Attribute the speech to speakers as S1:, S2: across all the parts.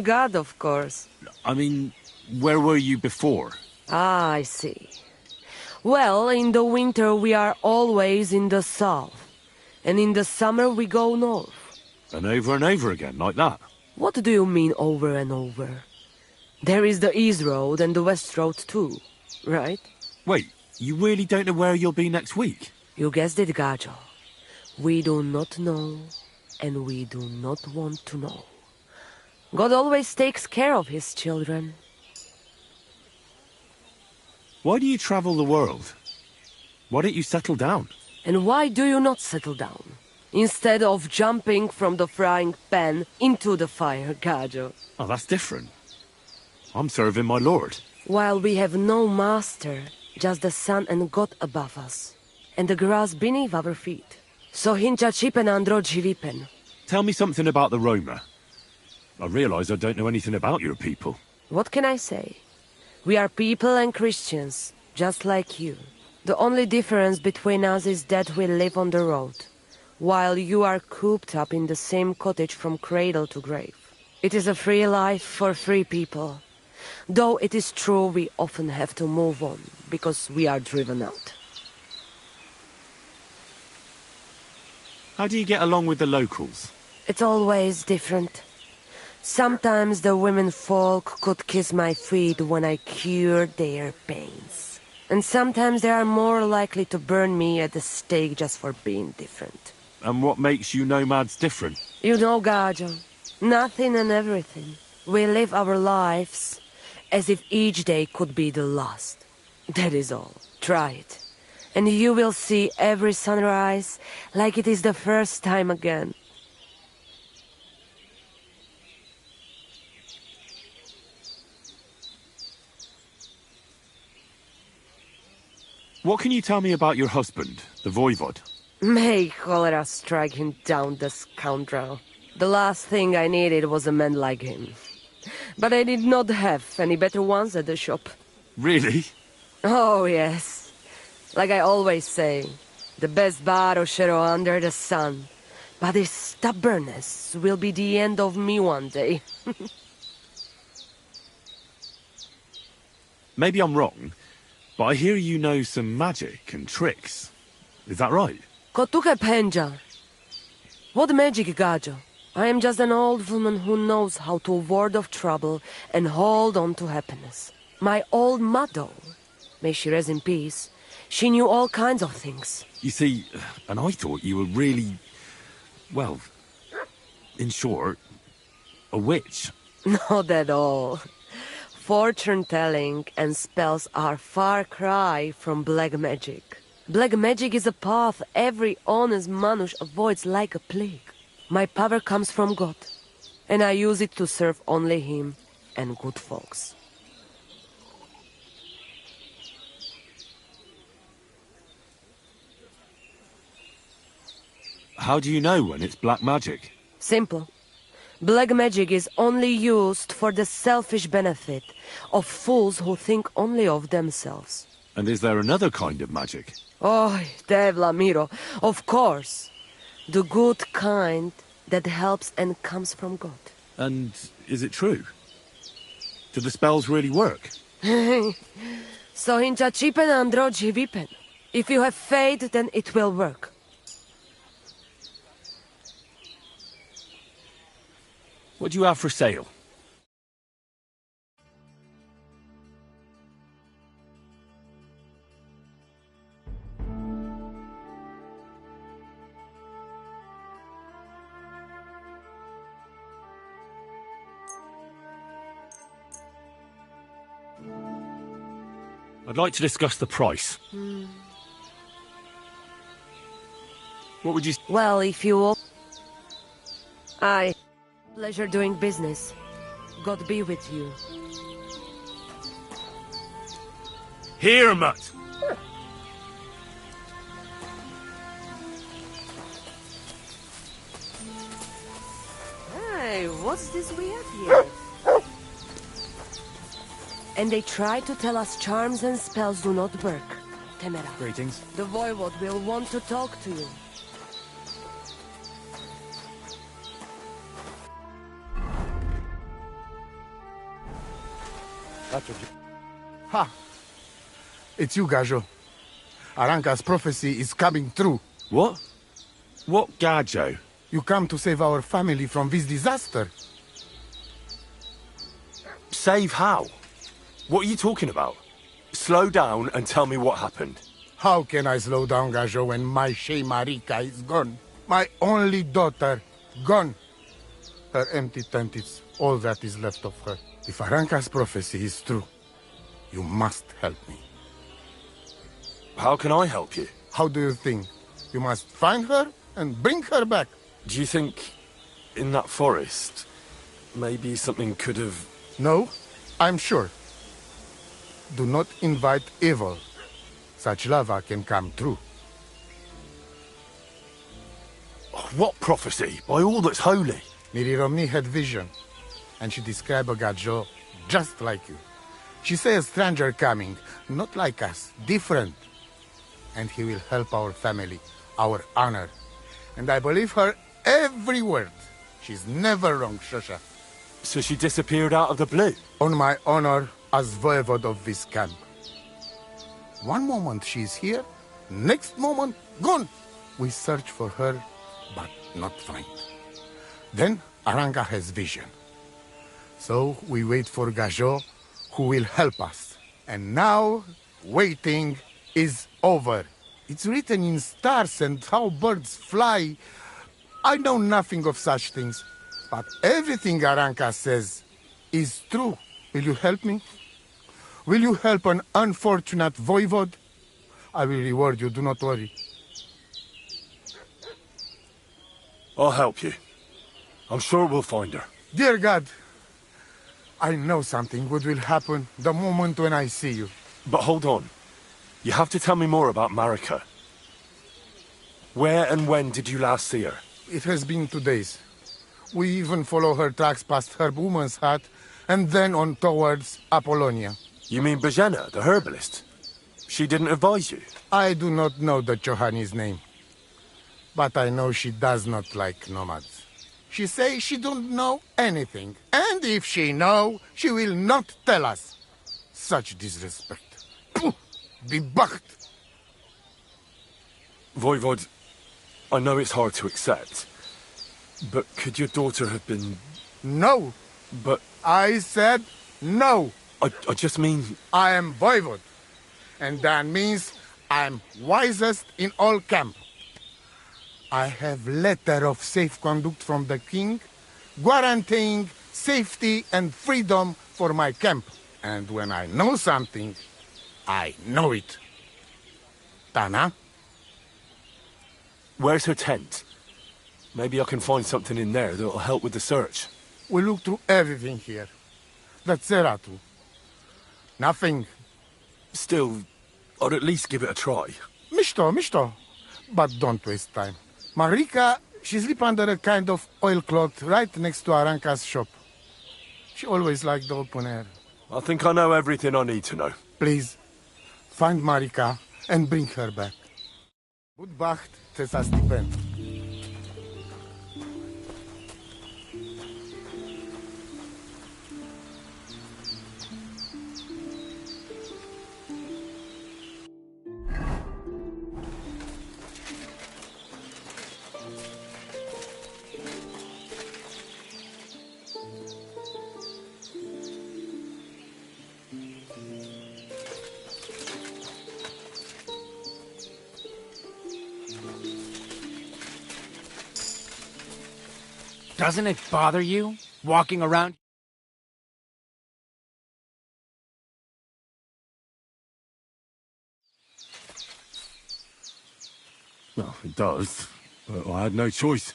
S1: same god, of course.
S2: I mean, where were you before?
S1: Ah, I see. Well, in the winter we are always in the south. And in the summer we go north.
S2: And over again, like that?
S1: What do you mean over and over? There is the East Road and the West Road too, right?
S2: Wait, you really don't know where you'll be next week?
S1: You guessed it, Gajo. We do not know, and we do not want to know. God always takes care of his children.
S2: Why do you travel the world? Why don't you settle down?
S1: And why do you not settle down? Instead of jumping from the frying pan into the fire, Gajo.
S2: Oh, that's different. I'm serving my lord.
S1: While we have no master, just the sun and God above us, and the grass beneath our feet. So hincha chipen andro jivipen.
S2: Tell me something about the Roma. I realize I don't know anything about your people.
S1: What can I say? We are people and Christians, just like you. The only difference between us is that we live on the road, while you are cooped up in the same cottage from cradle to grave. It is a free life for free people. Though it is true we often have to move on, because we are driven out.
S2: How do you get along with the locals?
S1: It's always different. Sometimes the women folk could kiss my feet when I cured their pains. And sometimes they are more likely to burn me at the stake just for being different.
S2: And what makes you nomads different?
S1: You know, Gajo, nothing and everything. We live our lives as if each day could be the last. That is all. Try it. And you will see every sunrise like it is the first time again.
S2: What can you tell me about your husband, the Voivod?
S1: May cholera strike him down, the scoundrel. The last thing I needed was a man like him. But I did not have any better ones at the shop.
S2: Really?
S1: Oh, yes. Like I always say, the best baroshero under the sun. But his stubbornness will be the end of me one day.
S2: Maybe I'm wrong, but I hear you know some magic and tricks. Is that right?
S1: Kotuke penja. What magic, Gajo? I am just an old woman who knows how to ward off trouble and hold on to happiness. My old mother, may she rest in peace, she knew all kinds of things.
S2: You see, and I thought you were really, well, in short, a witch.
S1: Not at all. Fortune-telling and spells are far cry from black magic. Black magic is a path every honest manush avoids like a plague. My power comes from God, and I use it to serve only Him and good folks.
S2: How do you know when it's black magic?
S1: Simple. Black magic is only used for the selfish benefit of fools who think only of themselves.
S2: And is there another kind of magic?
S1: Oh, Devla Miro, of course. The good kind that helps and comes from God.
S2: And is it true? Do the spells really work?
S1: So hincha chipen andro jivipen. If you have faith, then it will work.
S2: What do you have for sale? I'd like to discuss the price. What would you...
S1: Well, if you... Pleasure doing business. God be with you.
S2: Here, Mutt!
S1: Hey, what's this we have here? And they try to tell us charms and spells do not work. Temera.
S2: Greetings.
S1: The Voivod will want to talk to you.
S3: Ha! It's you, Gajo. Aranka's prophecy is coming true.
S2: What? What Gajo?
S3: You come to save our family from this disaster.
S2: Save how? What are you talking about? Slow down and tell me what happened.
S3: How can I slow down, Gajo, when my Shea Marika is gone? My only daughter, gone. Her empty tent is all that is left of her. If Aranka's prophecy is true, you must help me.
S2: How can I help you?
S3: How do you think? You must find her and bring her back.
S2: Do you think in that forest, maybe something could have...
S3: No, I'm sure. Do not invite evil. Such lava can come true.
S2: What prophecy? By all that's holy.
S3: Miri Romney had vision, and she described a Gajo just like you. She said a stranger coming, not like us, different. And he will help our family, our honor. And I believe her every word. She's never wrong, Shosha.
S2: So she disappeared out of the blue?
S3: On my honor as voivode of this camp. One moment she's here, next moment gone. We search for her, but not find. Then Aranka has vision. So we wait for Gajo, who will help us. And now, waiting is over. It's written in stars and how birds fly. I know nothing of such things, but everything Aranka says is true. Will you help me? Will you help an unfortunate voivode? I will reward you, do not worry.
S2: I'll help you. I'm sure we'll find her.
S3: Dear God, I know something good will happen the moment when I see you.
S2: But hold on. You have to tell me more about Marika. Where and when did you last see her?
S3: It has been 2 days. We even follow her tracks past her woman's hut and then on towards Apollonia.
S2: You mean Bajena, the herbalist? She didn't advise you?
S3: I do not know the Johani's name, but I know she does not like nomads. She says she don't know anything, and if she know, she will not tell us. Such disrespect. Pooh! Be bucked!
S2: Voivod, I know it's hard to accept, but could your daughter have been...
S3: No!
S2: But...
S3: I said no!
S2: I just mean...
S3: I am voivode, and that means I am wisest in all camp. I have letter of safe conduct from the king, guaranteeing safety and freedom for my camp. And when I know something, I know it. Tana?
S2: Where's her tent? Maybe I can find something in there that'll help with the search.
S3: We look through everything here. That's Zeratu. Nothing.
S2: Still, I'd at least give it a try.
S3: Mishto. But don't waste time. Marika, she sleep under a kind of oilcloth right next to Aranka's shop. She always liked the open air.
S2: I think I know everything I need to know.
S3: Please, find Marika and bring her back. Budbacht ți-a stipend.
S4: Doesn't it bother you, walking around?
S2: Well, it does, but I had no choice.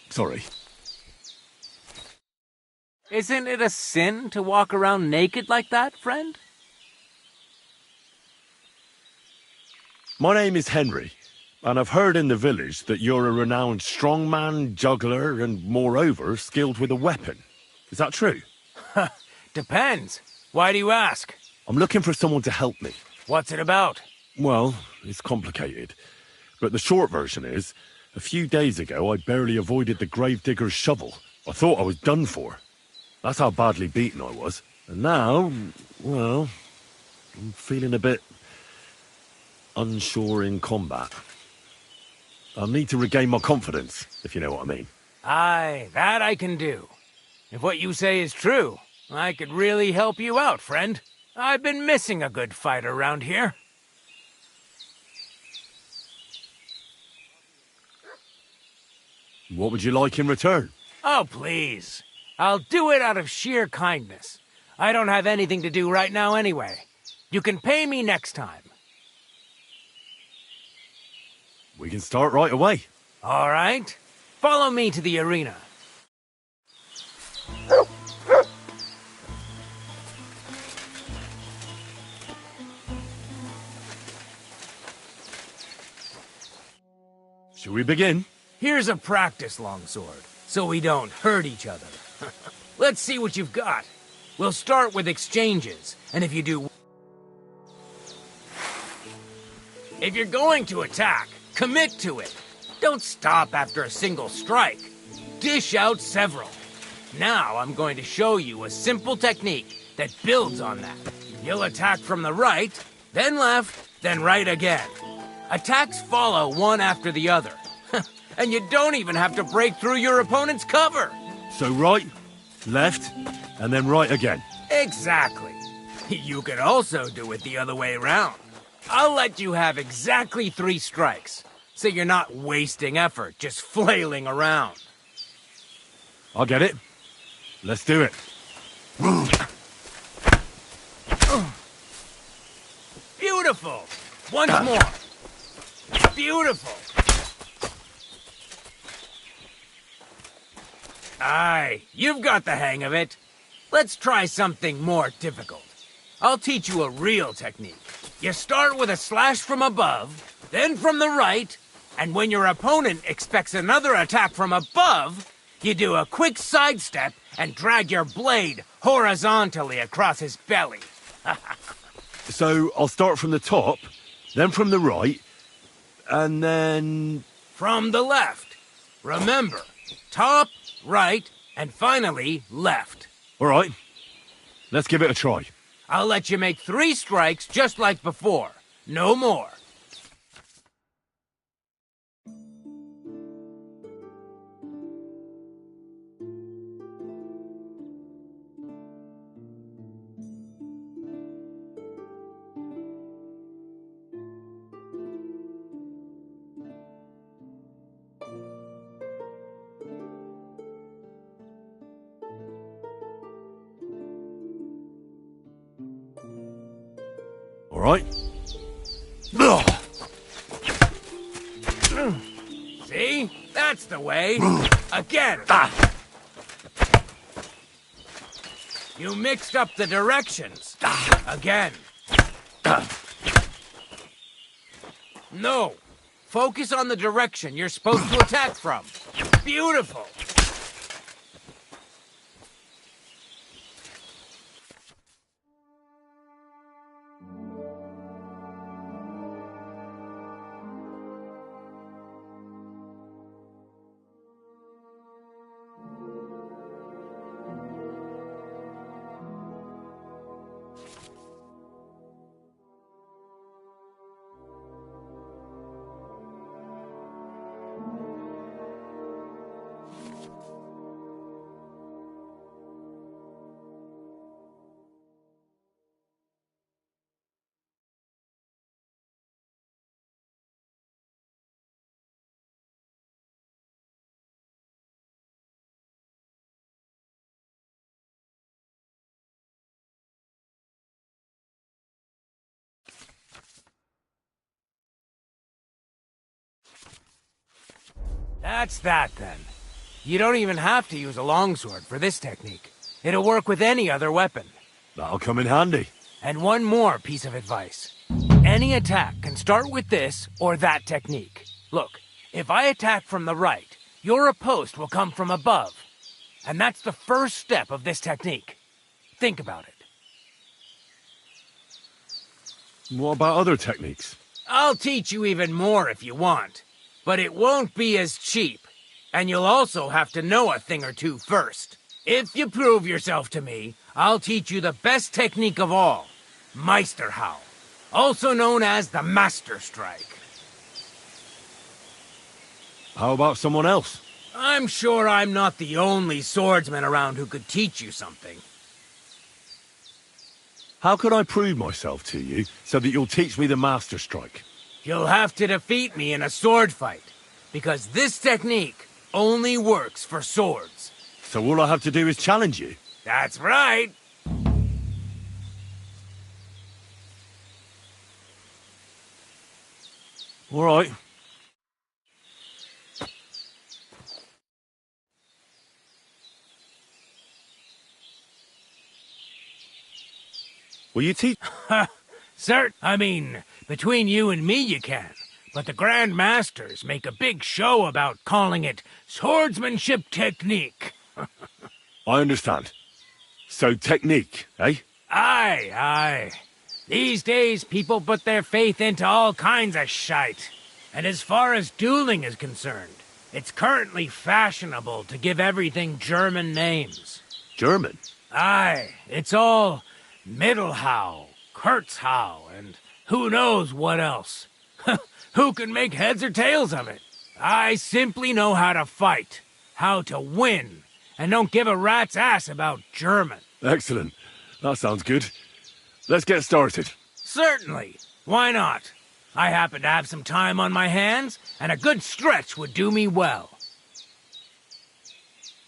S2: Sorry.
S4: Isn't it a sin to walk around naked like that, friend?
S2: My name is Henry, and I've heard in the village that you're a renowned strongman, juggler, and moreover, skilled with a weapon. Is that true?
S4: Depends. Why do you ask?
S2: I'm looking for someone to help me.
S4: What's it about?
S2: Well, it's complicated. But the short version is, a few days ago I barely avoided the gravedigger's shovel. I thought I was done for. That's how badly beaten I was. And now, well, I'm feeling a bit unsure in combat. I'll need to regain my confidence, if you know what I mean.
S4: Aye, that I can do. If what you say is true, I could really help you out, friend. I've been missing a good fight around here.
S2: What would you like in return?
S4: Oh, please. I'll do it out of sheer kindness. I don't have anything to do right now anyway. You can pay me next time.
S2: We can start right away.
S4: All right. Follow me to the arena.
S2: Shall we begin?
S4: Here's a practice longsword, so we don't hurt each other. Let's see what you've got. We'll start with exchanges, and if you're going to attack, commit to it. Don't stop after a single strike. Dish out several. Now I'm going to show you a simple technique that builds on that. You'll attack from the right, then left, then right again. Attacks follow one after the other. And you don't even have to break through your opponent's cover.
S2: So right, left, and then right again.
S4: Exactly. You could also do it the other way around. I'll let you have exactly 3 strikes, so you're not wasting effort just flailing around.
S2: I'll get it. Let's do it.
S4: Beautiful. Once more. Beautiful. Aye, you've got the hang of it. Let's try something more difficult. I'll teach you a real technique. You start with a slash from above, then from the right, and when your opponent expects another attack from above, you do a quick sidestep and drag your blade horizontally across his belly.
S2: So I'll start from the top, then from the right, and then...
S4: From the left. Remember, top, right, and finally, left.
S2: All right, let's give it a try.
S4: I'll let you make 3 strikes just like before. No more.
S2: All right.
S4: See? That's the way. Again. You mixed up the directions. Again. No. Focus on the direction you're supposed to attack from. Beautiful. That's that, then. You don't even have to use a longsword for this technique. It'll work with any other weapon.
S2: That'll come in handy.
S4: And one more piece of advice. Any attack can start with this or that technique. Look, if I attack from the right, your riposte will come from above. And that's the first step of this technique. Think about it.
S2: What about other techniques?
S4: I'll teach you even more if you want. But it won't be as cheap. And you'll also have to know a thing or two first. If you prove yourself to me, I'll teach you the best technique of all, Meisterhau, also known as the Master Strike.
S2: How about someone else?
S4: I'm sure I'm not the only swordsman around who could teach you something.
S2: How could I prove myself to you so that you'll teach me the Master Strike?
S4: You'll have to defeat me in a sword fight, because this technique only works for swords.
S2: So all I have to do is challenge you?
S4: That's right.
S2: All right. Will you teach?
S4: I mean, between you and me you can. But the Grand Masters make a big show about calling it swordsmanship technique.
S2: I understand. So technique, eh?
S4: Aye, aye. These days, people put their faith into all kinds of shite. And as far as dueling is concerned, it's currently fashionable to give everything German names.
S2: German?
S4: Aye, it's all Mittelhau, Kurzhau, and who knows what else. Who can make heads or tails of it? I simply know how to fight, how to win, and don't give a rat's ass about German.
S2: Excellent. That sounds good. Let's get started.
S4: Certainly. Why not? I happen to have some time on my hands, and a good stretch would do me well.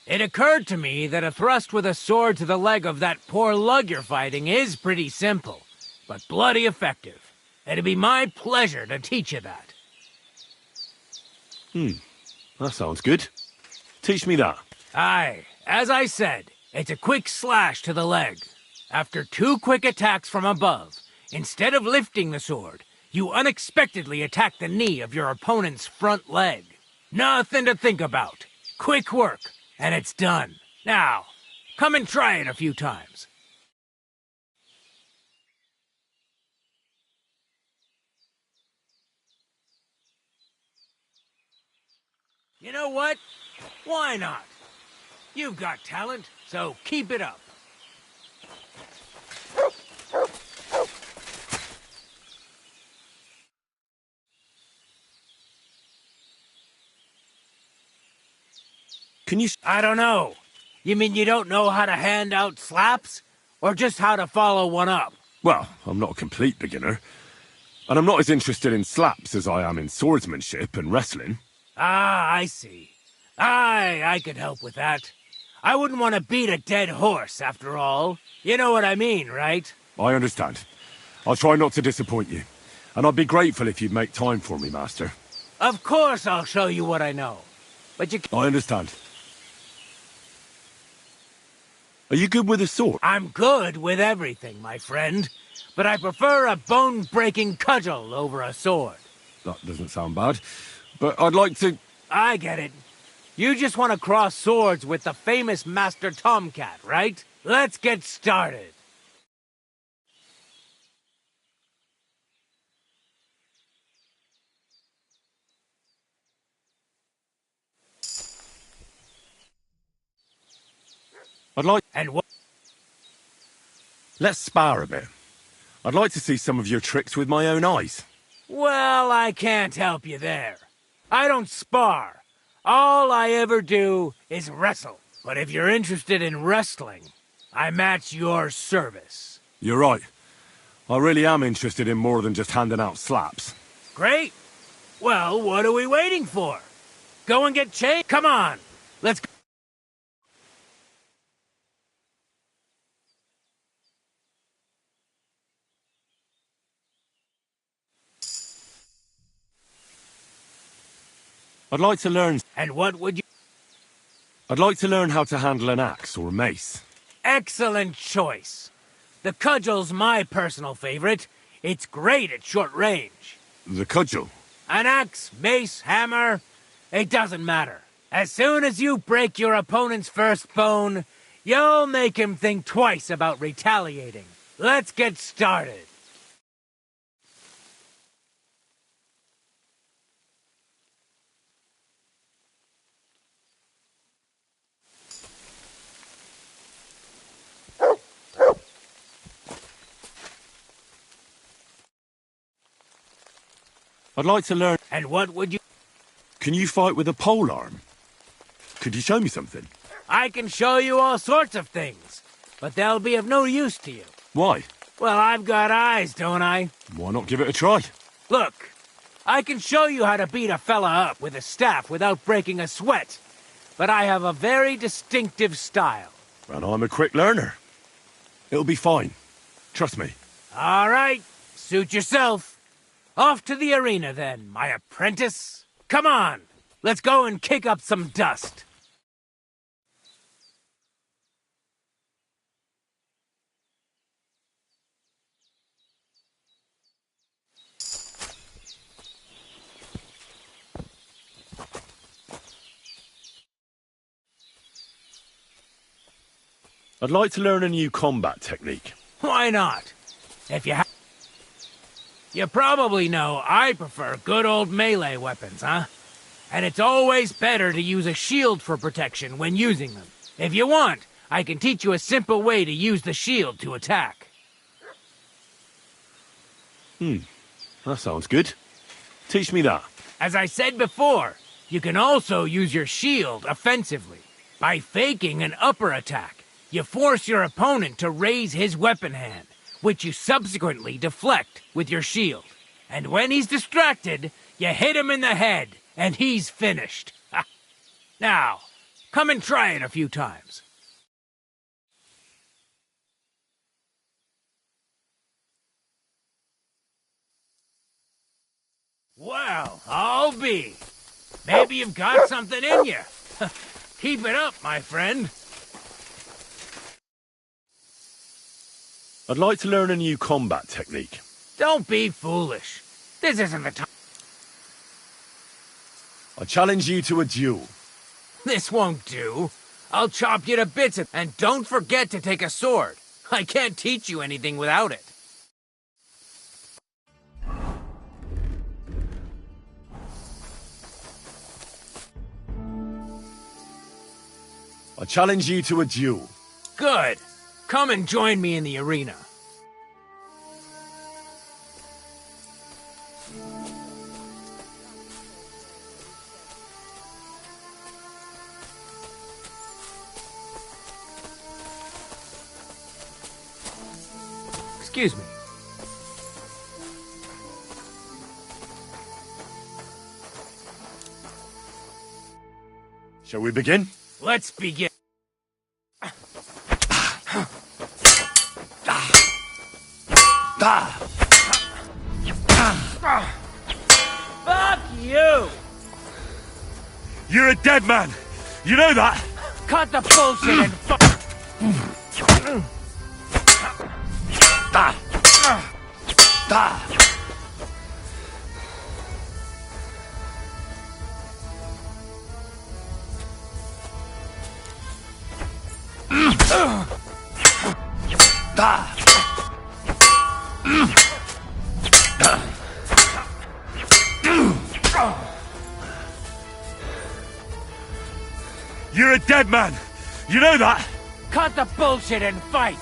S4: It occurred to me that a thrust with a sword to the leg of that poor lug you're fighting is pretty simple, but bloody effective. It'd be my pleasure to teach you that.
S2: That sounds good. Teach me that.
S4: Aye, as I said, it's a quick slash to the leg. After 2 quick attacks from above, instead of lifting the sword, you unexpectedly attack the knee of your opponent's front leg. Nothing to think about. Quick work, and it's done. Now, come and try it a few times. You know what? Why not? You've got talent, so keep it up.
S2: Can you...
S4: I don't know. You mean you don't know how to hand out slaps? Or just how to follow one up?
S2: Well, I'm not a complete beginner. And I'm not as interested in slaps as I am in swordsmanship and wrestling.
S4: Ah, I see. Aye, I could help with that. I wouldn't want to beat a dead horse, after all. You know what I mean, right?
S2: I understand. I'll try not to disappoint you. And I'd be grateful if you'd make time for me, Master.
S4: Of course I'll show you what I know. But you
S2: I understand. Are you good with a sword?
S4: I'm good with everything, my friend. But I prefer a bone-breaking cudgel over a sword.
S2: That doesn't sound bad. But I'd like to...
S4: I get it. You just want to cross swords with the famous Master Tomcat, right? Let's get started.
S2: I'd like...
S4: And what?
S2: Let's spar a bit. I'd like to see some of your tricks with my own eyes.
S4: Well, I can't help you there. I don't spar. All I ever do is wrestle. But if you're interested in wrestling, I'm at your service.
S2: You're right. I really am interested in more than just handing out slaps.
S4: Great. Well, what are we waiting for? Go and get changed. Come on. Let's go.
S2: I'd like to learn...
S4: And what would you...
S2: I'd like to learn how to handle an axe or a mace.
S4: Excellent choice. The cudgel's my personal favorite. It's great at short range.
S2: The cudgel?
S4: An axe, mace, hammer, it doesn't matter. As soon as you break your opponent's first bone, you'll make him think twice about retaliating. Let's get started.
S2: I'd like to learn...
S4: And what would you...
S2: Can you fight with a polearm? Could you show me something?
S4: I can show you all sorts of things, but they'll be of no use to you.
S2: Why?
S4: Well, I've got eyes, don't I?
S2: Why not give it a try?
S4: Look, I can show you how to beat a fella up with a staff without breaking a sweat, but I have a very distinctive style.
S2: And I'm a quick learner. It'll be fine. Trust me.
S4: All right, suit yourself. Off to the arena then, my apprentice. Come on, let's go and kick up some dust.
S2: I'd like to learn a new combat technique.
S4: Why not? If you You probably know I prefer good old melee weapons, huh? And it's always better to use a shield for protection when using them. If you want, I can teach you a simple way to use the shield to attack.
S2: That sounds good. Teach me that.
S4: As I said before, you can also use your shield offensively. By faking an upper attack, you force your opponent to raise his weapon hand, which you subsequently deflect with your shield. And when he's distracted, you hit him in the head, and he's finished. Now, come and try it a few times. Well, I'll be. Maybe you've got something in you. Keep it up, my friend.
S2: I'd like to learn a new combat technique.
S4: Don't be foolish. This isn't the time.
S2: I challenge you to a duel.
S4: This won't do. I'll chop you to bits, and don't forget to take a sword. I can't teach you anything without it.
S2: I challenge you to a duel.
S4: Good. Come and join me in the arena. Excuse me.
S2: Shall we begin?
S4: Let's begin. Fuck you!
S2: You're a dead man! You know that?
S4: Cut the bullshit and
S2: You're a dead man! You know that?
S4: cut the bullshit and fight!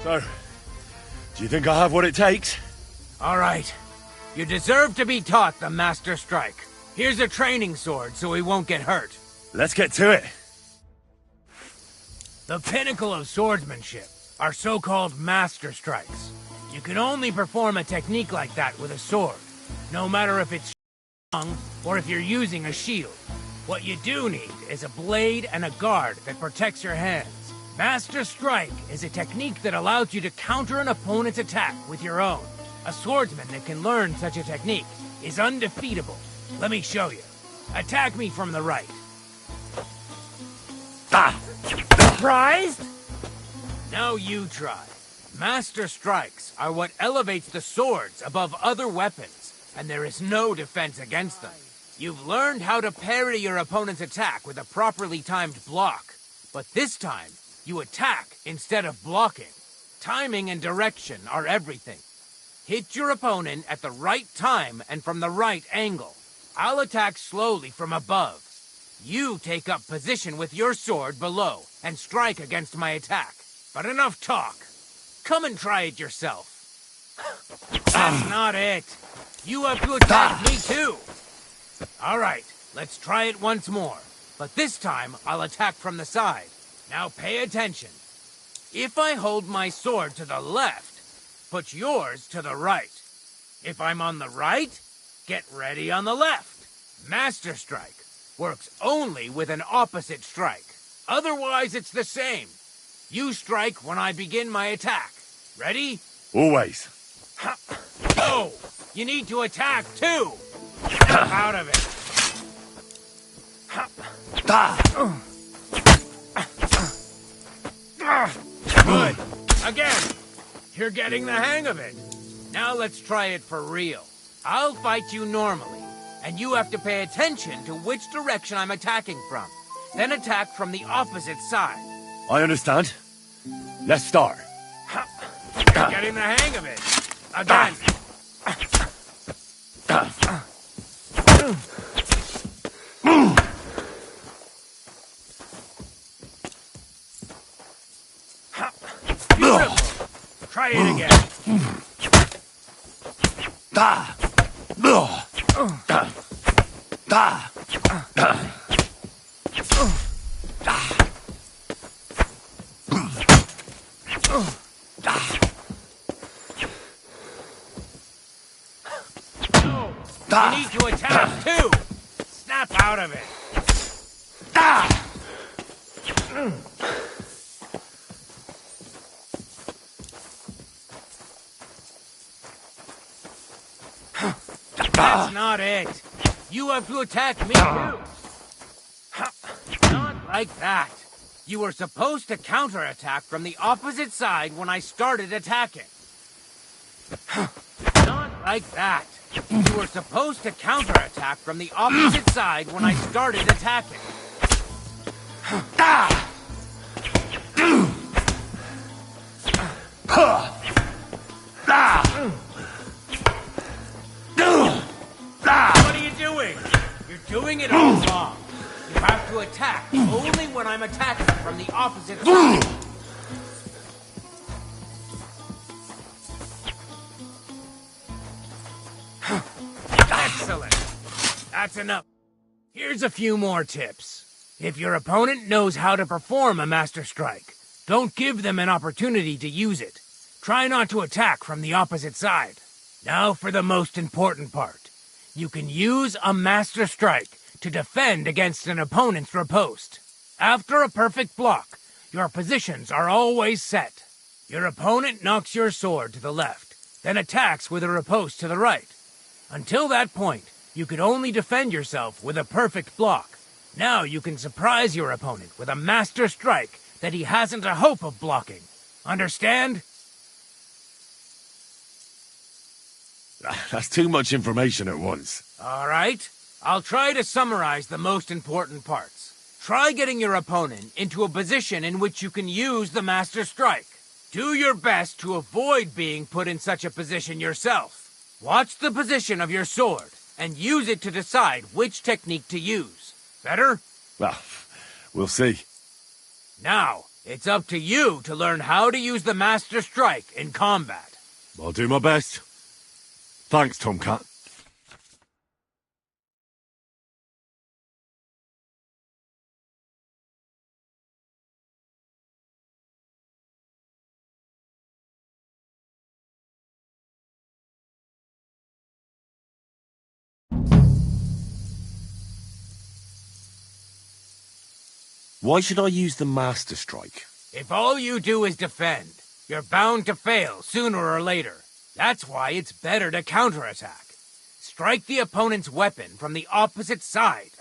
S2: So, do you think I have what it takes?
S4: All right. You deserve to be taught the Master Strike. Here's a training sword so he won't get hurt.
S2: Let's get to it.
S4: The pinnacle of swordsmanship are so-called Master Strikes. You can only perform a technique like that with a sword, no matter if it's strong or if you're using a shield. What you do need is a blade and a guard that protects your hands. Master Strike is a technique that allows you to counter an opponent's attack with your own. A swordsman that can learn such a technique is undefeatable. Let me show you. Attack me from the right. Surprised? Now you try. Master Strikes are what elevates the swords above other weapons, and there is no defense against them. You've learned how to parry your opponent's attack with a properly timed block, but this time, you attack instead of blocking. Timing and direction are everything. Hit your opponent at the right time and from the right angle. I'll attack slowly from above. You take up position with your sword below and strike against my attack. But enough talk. Come and try it yourself. That's not it. You have to attack me too. All right, let's try it once more. But this time, I'll attack from the side. Now pay attention. If I hold my sword to the left, put yours to the right. If I'm on the right, get ready on the left. Master Strike works only with an opposite strike. Otherwise, it's the same. You strike when I begin my attack. Ready?
S2: Always.
S4: Oh, you need to attack too. Snap out of it. Good. Again. You're getting the hang of it. Now let's try it for real. I'll fight you normally, and you have to pay attention to which direction I'm attacking from. Then attack from the opposite side.
S2: I understand. Let's start.
S4: You're getting the hang of it. Again. Beautiful. Try it again. You need to attack too. Snap out of it. That's not it. You have to attack me too. Not like that. You were supposed to counterattack from the opposite side when I started attacking. Not like that. You were supposed to counterattack from the opposite side when I started attacking. What are you doing? You're doing it all wrong. You have to attack only when I'm attacking from the opposite side. Excellent. That's enough. Here's a few more tips. If your opponent knows how to perform a Master Strike, don't give them an opportunity to use it. Try not to attack from the opposite side. Now for the most important part. You can use a Master Strike to defend against an opponent's riposte. After a perfect block, your positions are always set. Your opponent knocks your sword to the left, then attacks with a riposte to the right. Until that point, you could only defend yourself with a perfect block. Now you can surprise your opponent with a Master Strike that he hasn't a hope of blocking. Understand?
S2: That's too much information at once.
S4: All right. I'll try to summarize the most important parts. Try getting your opponent into a position in which you can use the Master Strike. Do your best to avoid being put in such a position yourself. Watch the position of your sword and use it to decide which technique to use. Better?
S2: Well, we'll see.
S4: Now, it's up to you to learn how to use the Master Strike in combat.
S2: I'll do my best. Thanks, Tomcat. Why should I use the Master Strike?
S4: If all you do is defend, you're bound to fail sooner or later. That's why it's better to counterattack. Strike the opponent's weapon from the opposite side.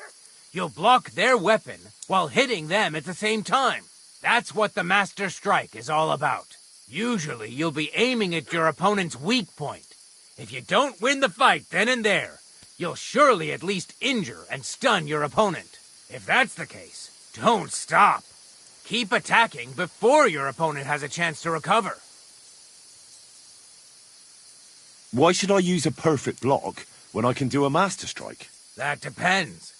S4: You'll block their weapon while hitting them at the same time. That's what the Master Strike is all about. Usually you'll be aiming at your opponent's weak point. If you don't win the fight then and there, you'll surely at least injure and stun your opponent. If that's the case, don't stop. Keep attacking before your opponent has a chance to recover.
S2: Why should I use a perfect block when I can do a Master Strike?
S4: That depends.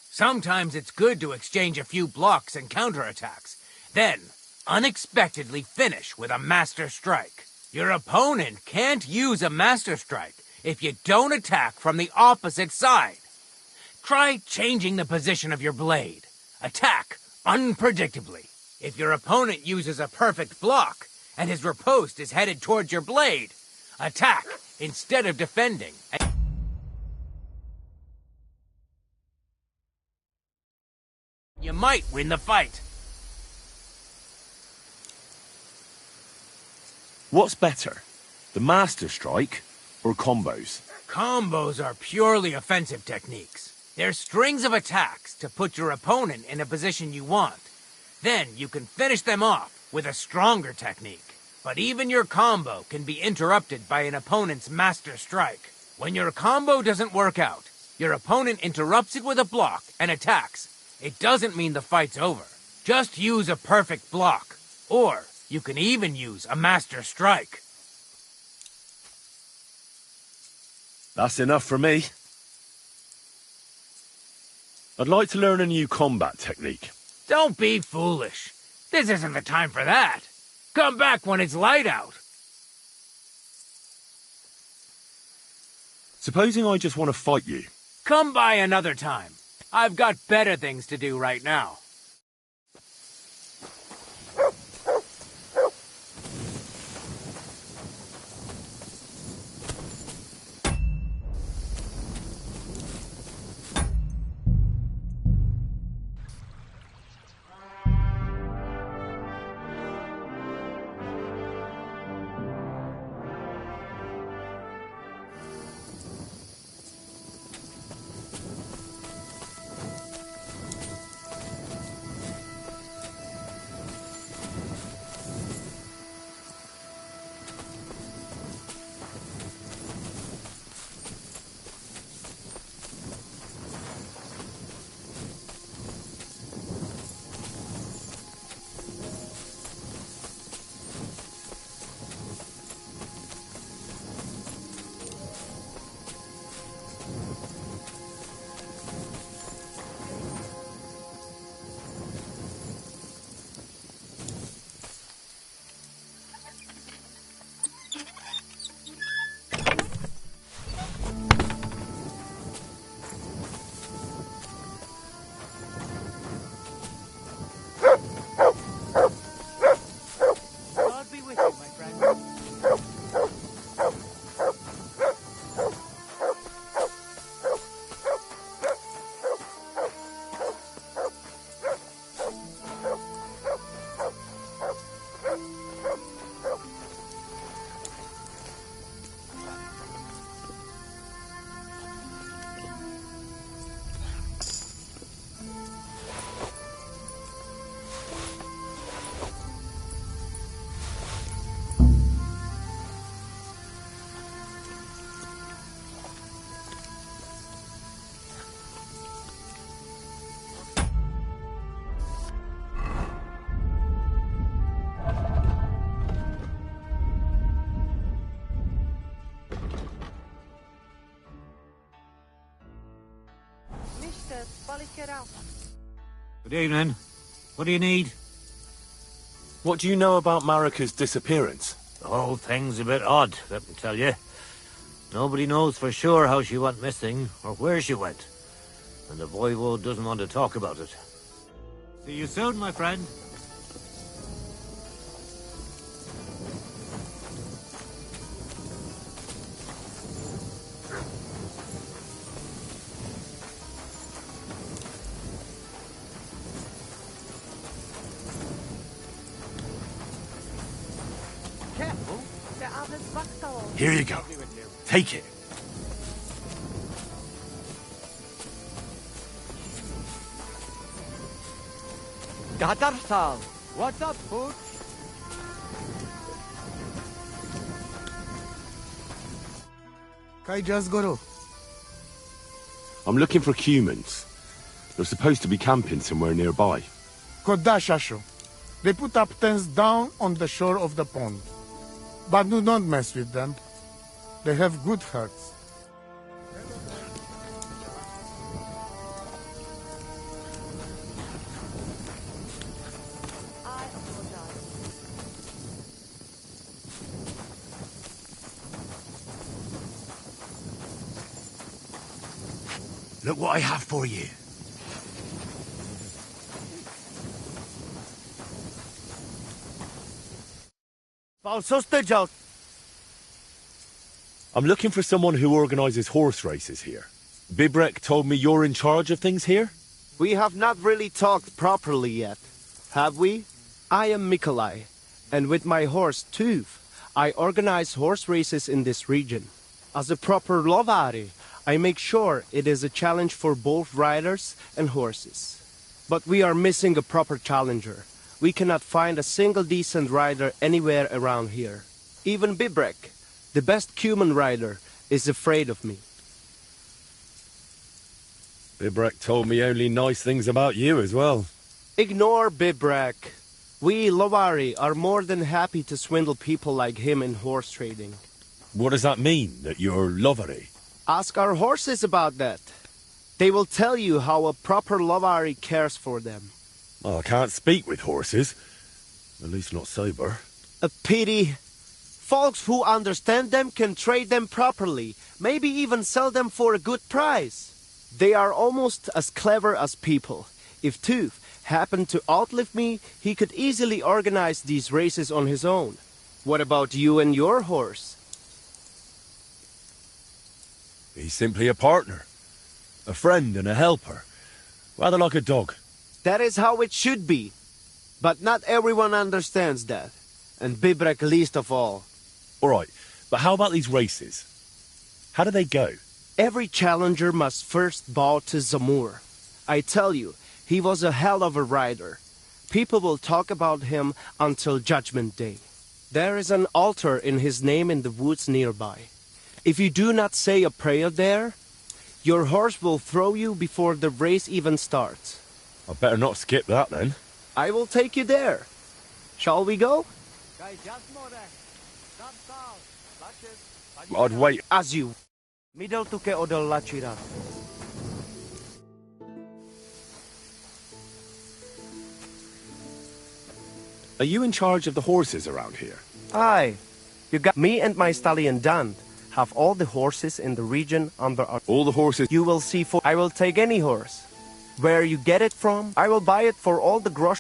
S4: Sometimes it's good to exchange a few blocks and counterattacks, then unexpectedly finish with a Master Strike. Your opponent can't use a Master Strike if you don't attack from the opposite side. Try changing the position of your blade. Attack unpredictably. If your opponent uses a perfect block and his riposte is headed towards your blade, attack instead of defending. You might win the fight.
S2: What's better, the Master Strike or combos?
S4: Combos are purely offensive techniques. They're strings of attacks to put your opponent in a position you want. Then you can finish them off with a stronger technique. But even your combo can be interrupted by an opponent's Master Strike. When your combo doesn't work out, your opponent interrupts it with a block and attacks. It doesn't mean the fight's over. Just use a perfect block. Or you can even use a Master Strike.
S2: That's enough for me. I'd like to learn a new combat technique.
S4: Don't be foolish. This isn't the time for that. Come back when it's light out.
S2: Supposing I just want to fight you.
S4: Come by another time. I've got better things to do right now.
S5: Good evening. What do you need?
S2: What do you know about Marika's disappearance?
S5: The whole thing's a bit odd, let me tell you. Nobody knows for sure how she went missing or where she went. And the voivode doesn't want to talk about it. See you soon, my friend.
S2: Here you go. Take it.
S6: Gatarsal, what's up, Pooch?
S3: Kai just Goro.
S2: I'm looking for humans. They're supposed to be camping somewhere nearby.
S3: Kodashasho. They put up tents down on the shore of the pond. But do not mess with them. They have good hearts.
S2: Look what I have for you. I'm looking for someone who organizes horse races here. Bibrek told me you're in charge of things here?
S6: We have not really talked properly yet, have we? I am Mikolai, and with my horse Tuv, I organize horse races in this region. As a proper lovari, I make sure it is a challenge for both riders and horses. But we are missing a proper challenger. We cannot find a single decent rider anywhere around here. Even Bibrek, the best Cuman rider, is afraid of me.
S2: Bibrek told me only nice things about you as well.
S6: Ignore Bibrek. We lovari are more than happy to swindle people like him in horse trading.
S2: What does that mean, that you're lovery?
S6: Ask our horses about that. They will tell you how a proper lovari cares for them.
S2: Oh, I can't speak with horses. At least not sober.
S6: A pity. Folks who understand them can trade them properly, maybe even sell them for a good price. They are almost as clever as people. If Tuv happened to outlive me, he could easily organize these races on his own. What about you and your horse?
S2: He's simply a partner. A friend and a helper. Rather like a dog.
S6: That is how it should be. But not everyone understands that. And Bibrek least of all.
S2: Alright, but how about these races? How do they go?
S6: Every challenger must first bow to Zamur. I tell you, he was a hell of a rider. People will talk about him until Judgment Day. There is an altar in his name in the woods nearby. If you do not say a prayer there, your horse will throw you before the race even starts.
S2: I better not skip that then.
S6: I will take you there. Shall we go?
S2: I'd wait.
S6: As you. Midel tuke odol lachira.
S2: Are you in charge of the horses around here?
S6: Aye. You got me and my stallion Dan have all the horses in the region under our...
S2: All the horses...
S6: You will see for... I will take any horse. Where you get it from, I will buy it for all the grosh...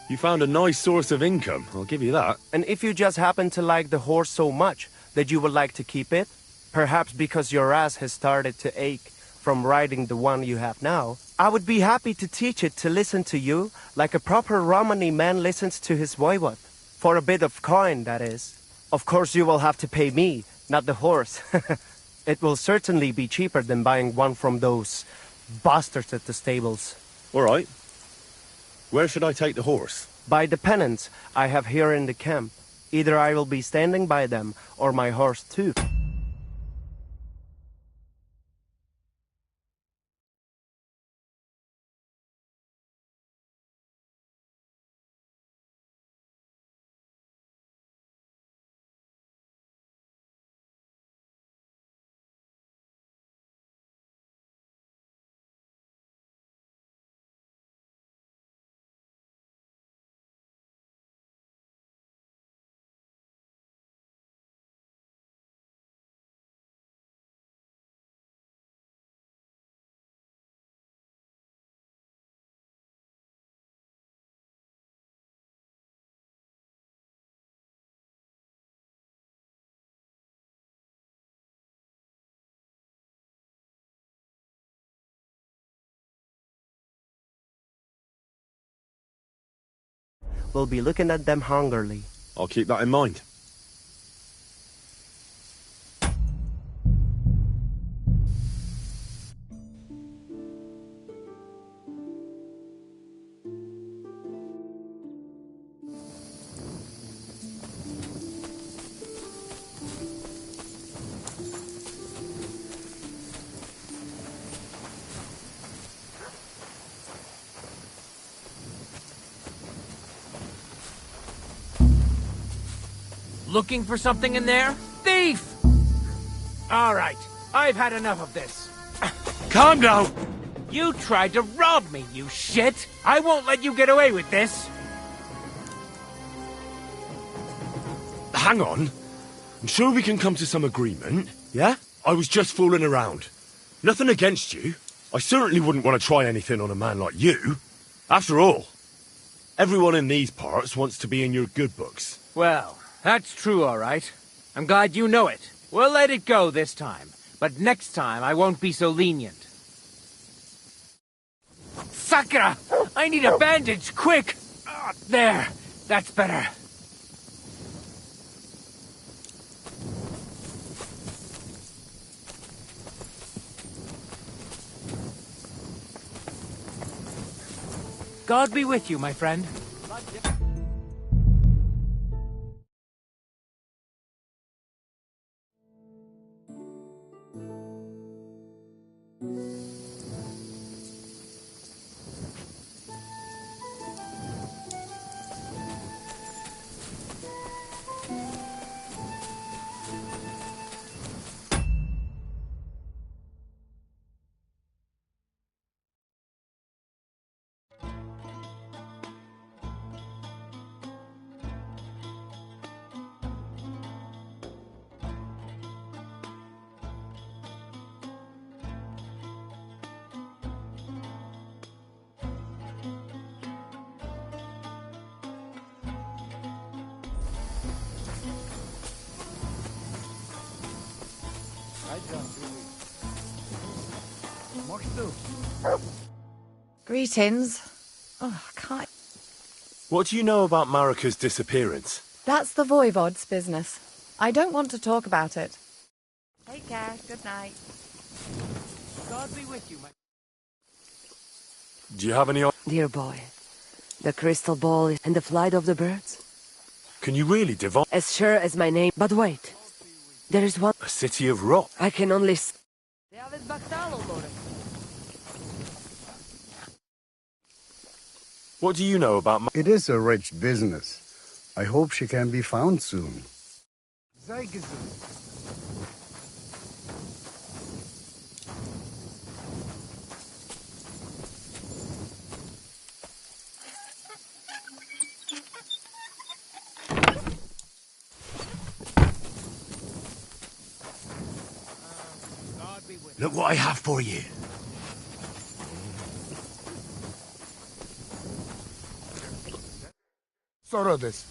S2: You found a nice source of income, I'll give you that.
S6: And if you just happen to like the horse so much that you would like to keep it, perhaps because your ass has started to ache from riding the one you have now, I would be happy to teach it to listen to you like a proper Romani man listens to his voivod. For a bit of coin, that is. Of course you will have to pay me, not the horse. It will certainly be cheaper than buying one from those bastards at the stables.
S2: Alright. Where should I take the horse?
S6: By the pennants I have here in the camp. Either I will be standing by them, or my horse too. We'll be looking at them hungrily.
S2: I'll keep that in mind.
S4: Looking for something in there? Thief! All right, I've had enough of this.
S2: Calm down!
S4: You tried to rob me, you shit! I won't let you get away with this!
S2: Hang on. I'm sure we can come to some agreement. Yeah? I was just fooling around. Nothing against you. I certainly wouldn't want to try anything on a man like you. After all, everyone in these parts wants to be in your good books.
S4: Well, that's true, all right. I'm glad you know it. We'll let it go this time, but next time I won't be so lenient. Sakura! I need a bandage, quick! Ah, there, that's better. God be with you, my friend.
S7: Greetings. Oh, I can't...
S2: What do you know about Marika's disappearance?
S7: That's the Voivod's business. I don't want to talk about it. Take care. Good night.
S4: God be with you, my...
S2: Do you have any...
S1: Dear boy, the crystal ball and the flight of the birds?
S2: Can you really divine...
S1: As sure as my name. But wait, there is one...
S2: A city of rock?
S1: I can only...
S2: What do you know about...
S8: It is a rich business. I hope she can be found soon.
S2: Look what I have for you.
S3: Sorodes.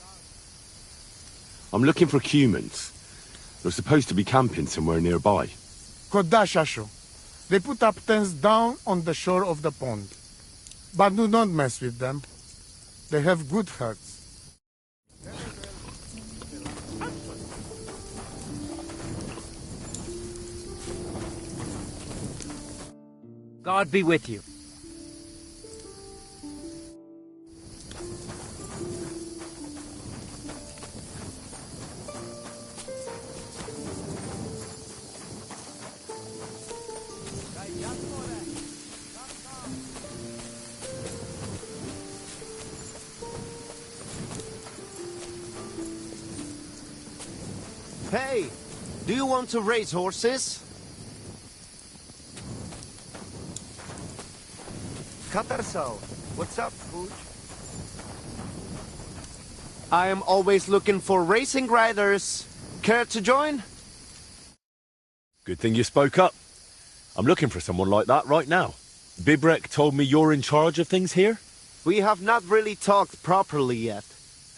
S2: I'm looking for humans. They're supposed to be camping somewhere nearby.
S3: Kodashasho. They put up tents down on the shore of the pond. But do not mess with them. They have good hearts.
S4: God be with you.
S6: Hey, do you want to race horses? Katarso, what's up, Pooch? I am always looking for racing riders. Care to join?
S2: Good thing you spoke up. I'm looking for someone like that right now. Bibrek told me you're in charge of things here?
S6: We have not really talked properly yet,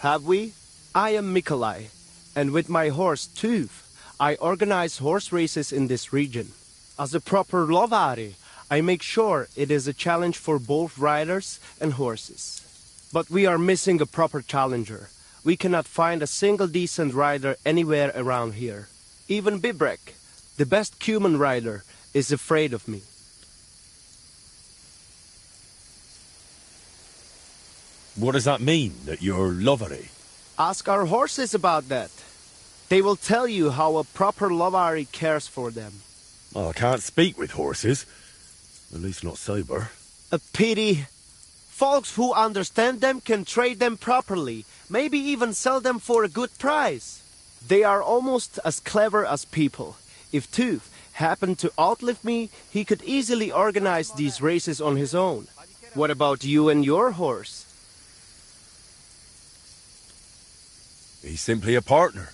S6: have we? I am Mikolai, and with my horse Tooth, I organize horse races in this region. As a proper lovari, I make sure it is a challenge for both riders and horses. But we are missing a proper challenger. We cannot find a single decent rider anywhere around here. Even Bibrek, the best human rider, is afraid of me.
S2: What does that mean, that you're lovery?
S6: Ask our horses about that. They will tell you how a proper lovari cares for them.
S2: Oh, I can't speak with horses. At least not sober.
S6: A pity. Folks who understand them can trade them properly, maybe even sell them for a good price. They are almost as clever as people. If Tooth happened to outlive me, he could easily organize these races on his own. What about you and your horse?
S2: He's simply a partner.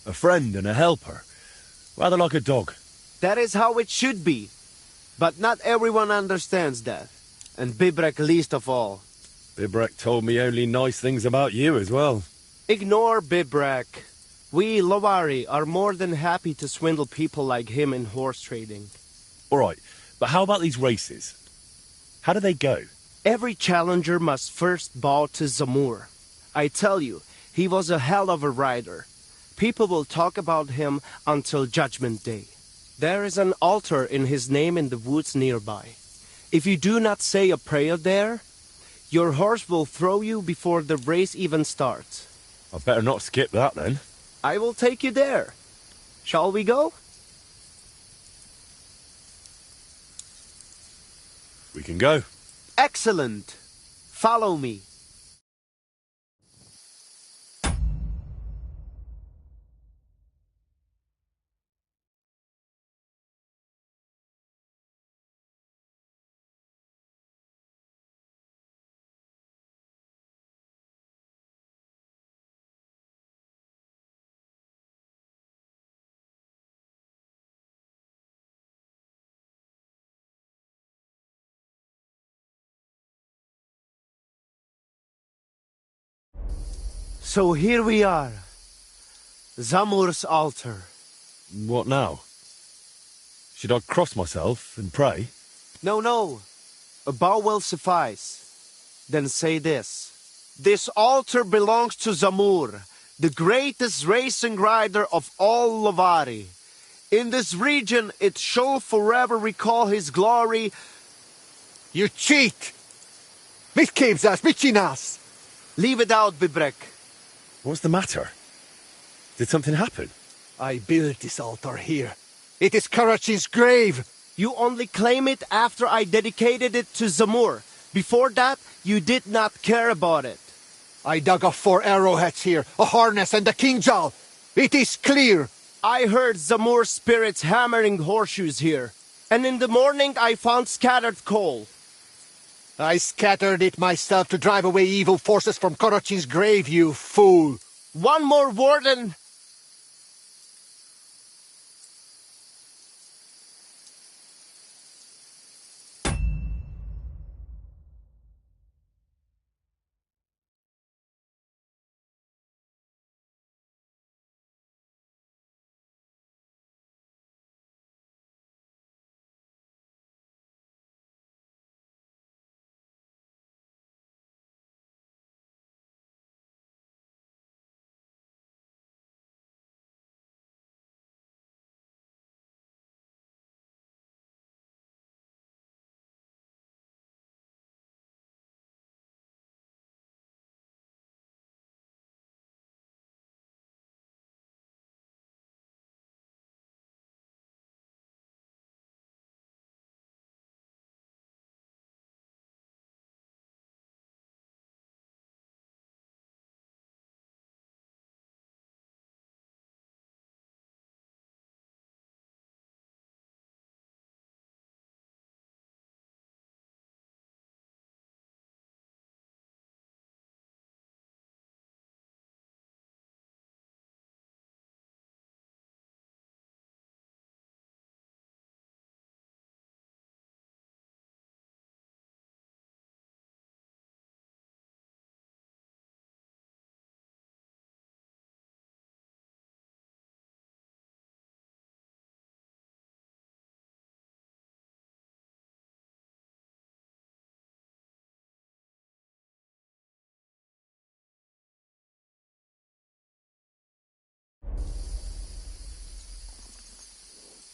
S2: A friend and a helper. Rather like a dog.
S6: That is how it should be. But not everyone understands that. And Bibrek least of all.
S2: Bibrek told me only nice things about you as well.
S6: Ignore Bibrek. We, Lovari, are more than happy to swindle people like him in horse trading.
S2: Alright, but how about these races? How do they go?
S6: Every challenger must first bow to Zamur. I tell you, he was a hell of a rider. People will talk about him until Judgment Day. There is an altar in his name in the woods nearby. If you do not say a prayer there, your horse will throw you before the race even starts.
S2: I'd better not skip that then.
S6: I will take you there. Shall we go?
S2: We can go.
S6: Excellent. Follow me. So here we are. Zamur's altar.
S2: What now? Should I cross myself and pray?
S6: No. A bow will suffice. Then say this. This altar belongs to Zamur, the greatest racing rider of all Lovari. In this region, it shall forever recall his glory.
S9: You cheat! Mitképzelsz, mit csinálsz?
S6: Leave it out, Bibrek.
S2: What's the matter? Did something happen?
S9: I built this altar here. It is Karachin's grave.
S6: You only claim it after I dedicated it to Zamur. Before that, you did not care about it.
S9: I dug up 4 arrowheads here, a harness and a kingjal. It is clear.
S6: I heard Zamur's spirits hammering horseshoes here. And in the morning I found scattered coal.
S9: I scattered it myself to drive away evil forces from Karachin's grave, you fool.
S6: One more word and...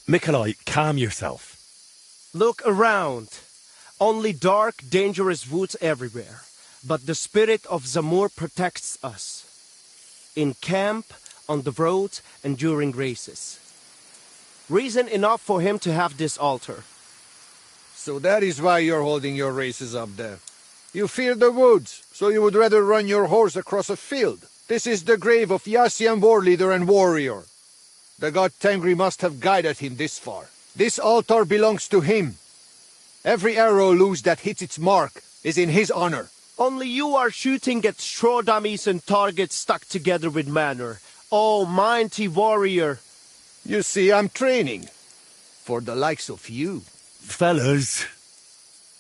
S2: Mikolai, calm yourself.
S6: Look around. Only dark, dangerous woods everywhere. But the spirit of Zamur protects us. In camp, on the road, and during races. Reason enough for him to have this altar.
S9: So that is why you're holding your races up there. You fear the woods, so you would rather run your horse across a field. This is the grave of Yassian war leader and warrior. The god Tengri must have guided him this far. This altar belongs to him. Every arrow loose that hits its mark is in his honor.
S6: Only you are shooting at straw dummies and targets stuck together with manner. Oh, mighty warrior!
S9: You see, I'm training. For the likes of you.
S2: Fellas.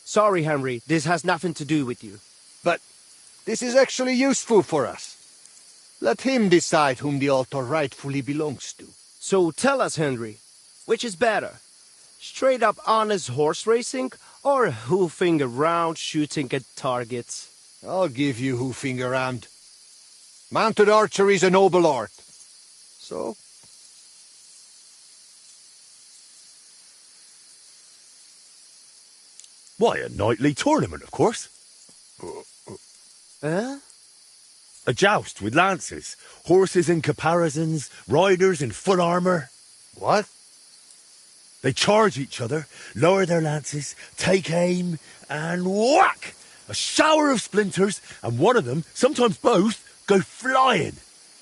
S6: Sorry, Henry, this has nothing to do with you.
S9: But this is actually useful for us. Let him decide whom the altar rightfully belongs to.
S6: So tell us, Henry, which is better? Straight up honest horse racing, or hoofing around shooting at targets?
S9: I'll give you hoofing around. Mounted archery is a noble art. So?
S2: Why, a knightly tournament, of course.
S6: Huh?
S2: A joust with lances, horses in caparisons, riders in full armour.
S9: What?
S2: They charge each other, lower their lances, take aim, and whack! A shower of splinters, and one of them, sometimes both, go flying.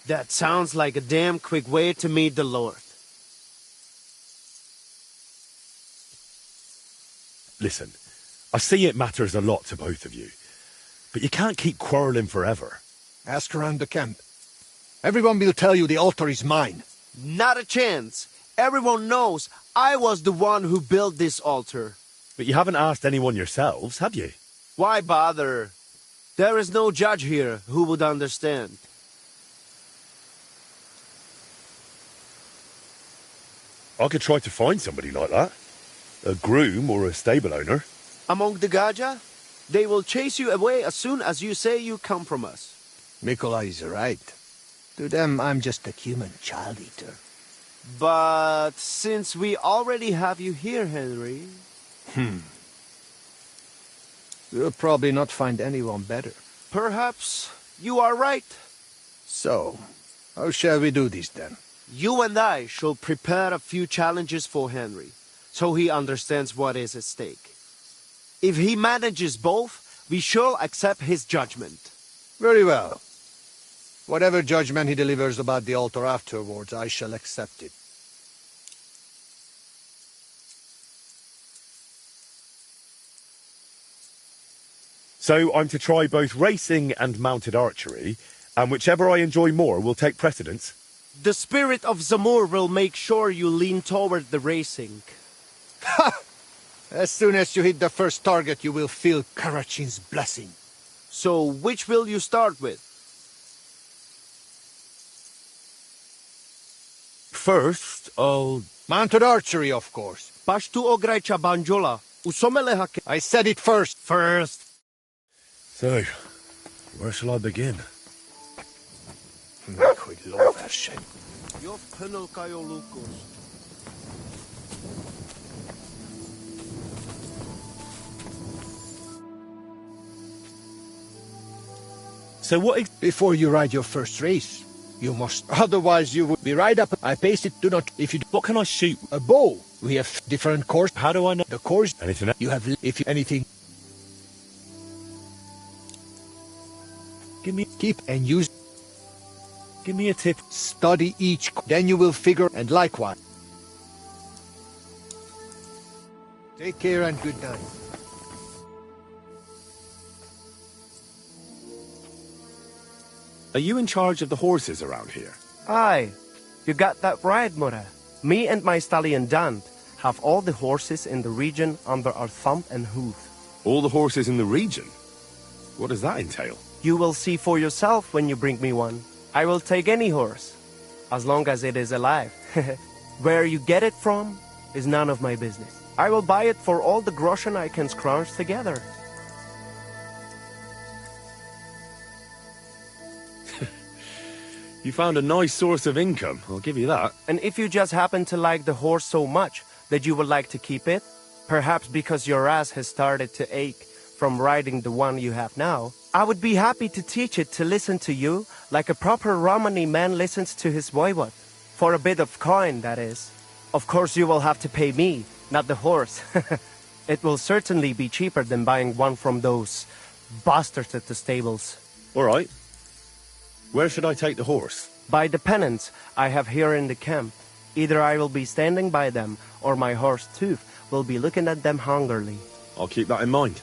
S6: That sounds like a damn quick way to meet the Lord.
S2: Listen, I see it matters a lot to both of you, but you can't keep quarrelling forever.
S9: Ask around the camp. Everyone will tell you the altar is mine.
S6: Not a chance. Everyone knows I was the one who built this altar.
S2: But you haven't asked anyone yourselves, have you?
S6: Why bother? There is no judge here who would understand.
S2: I could try to find somebody like that. A groom or a stable owner.
S6: Among the Gaja, they will chase you away as soon as you say you come from us.
S9: Nikolai is right. To them, I'm just a human child eater.
S6: But since we already have you here, Henry...
S9: We'll probably not find anyone better.
S6: Perhaps you are right.
S9: So, how shall we do this then?
S6: You and I shall prepare a few challenges for Henry, so he understands what is at stake. If he manages both, we shall accept his judgment.
S9: Very well. Whatever judgment he delivers about the altar afterwards, I shall accept it.
S2: So I'm to try both racing and mounted archery, and whichever I enjoy more will take precedence.
S6: The spirit of Zamur will make sure you lean toward the racing.
S9: Ha! As soon as you hit the first target, you will feel Karachin's blessing.
S6: So which will you start with?
S2: First, I'll...
S9: Mounted archery, of course.
S6: Pashtu ograjcha banjola. Usomelehake.
S9: I said it first.
S6: First.
S2: So, where shall I begin? So what...
S9: Before you ride your first race, you must. Otherwise you would be right up. I paste it, do not... If you do...
S2: What can I shoot?
S9: A bow. We have different course.
S2: How do I know?
S9: The course...
S2: Anything else?
S9: You have... If you... Anything...
S2: Give me...
S9: Keep and use...
S2: Give me a tip.
S9: Study each... Then you will figure... And likewise. Take care and good night.
S2: Are you in charge of the horses around here?
S6: Aye, you got that right, Mura. Me and my stallion Dan have all the horses in the region under our thumb and hoof.
S2: All the horses in the region? What does that entail?
S6: You will see for yourself when you bring me one. I will take any horse, as long as it is alive. Where you get it from is none of my business. I will buy it for all the groschen I can scrounge together.
S2: You found a nice source of income, I'll give you that.
S6: And if you just happen to like the horse so much that you would like to keep it, perhaps because your ass has started to ache from riding the one you have now, I would be happy to teach it to listen to you like a proper Romani man listens to his voivod. For a bit of coin, that is. Of course you will have to pay me, not the horse. It will certainly be cheaper than buying one from those bastards at the stables.
S2: All right. Where should I take the horse?
S6: By the pennants I have here in the camp. Either I will be standing by them, or my horse Tooth will be looking at them hungrily.
S2: I'll keep that in mind.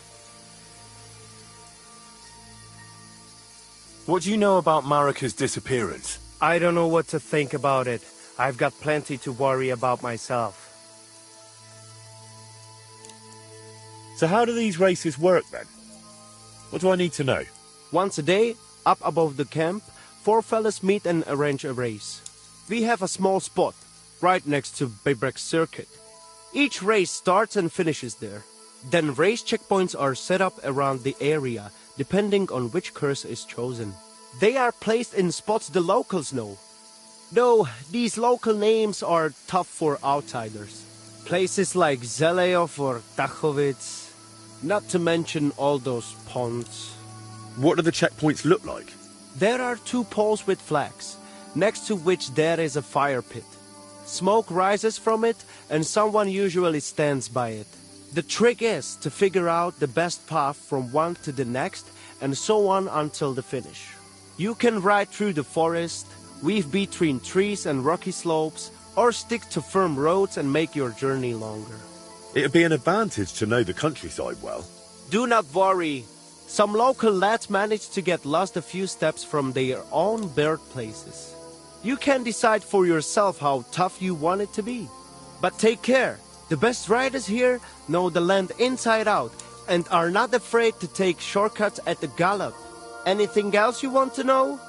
S2: What do you know about Marika's disappearance?
S6: I don't know what to think about it. I've got plenty to worry about myself.
S2: So how do these races work then? What do I need to know?
S6: Once a day, up above the camp, 4 fellas meet and arrange a race. We have a small spot, right next to Bebrek's circuit. Each race starts and finishes there. Then race checkpoints are set up around the area, depending on which course is chosen. They are placed in spots the locals know. Though these local names are tough for outsiders. Places like Zeleov or Tachovitz, not to mention all those ponds.
S2: What do the checkpoints look like?
S6: There are 2 poles with flags, next to which there is a fire pit. Smoke rises from it, and someone usually stands by it. The trick is to figure out the best path from one to the next, and so on until the finish. You can ride through the forest, weave between trees and rocky slopes, or stick to firm roads and make your journey longer.
S2: It'd be an advantage to know the countryside well.
S6: Do not worry. Some local lads managed to get lost a few steps from their own birthplaces. You can decide for yourself how tough you want it to be. But take care. The best riders here know the land inside out and are not afraid to take shortcuts at the gallop. Anything else you want to know?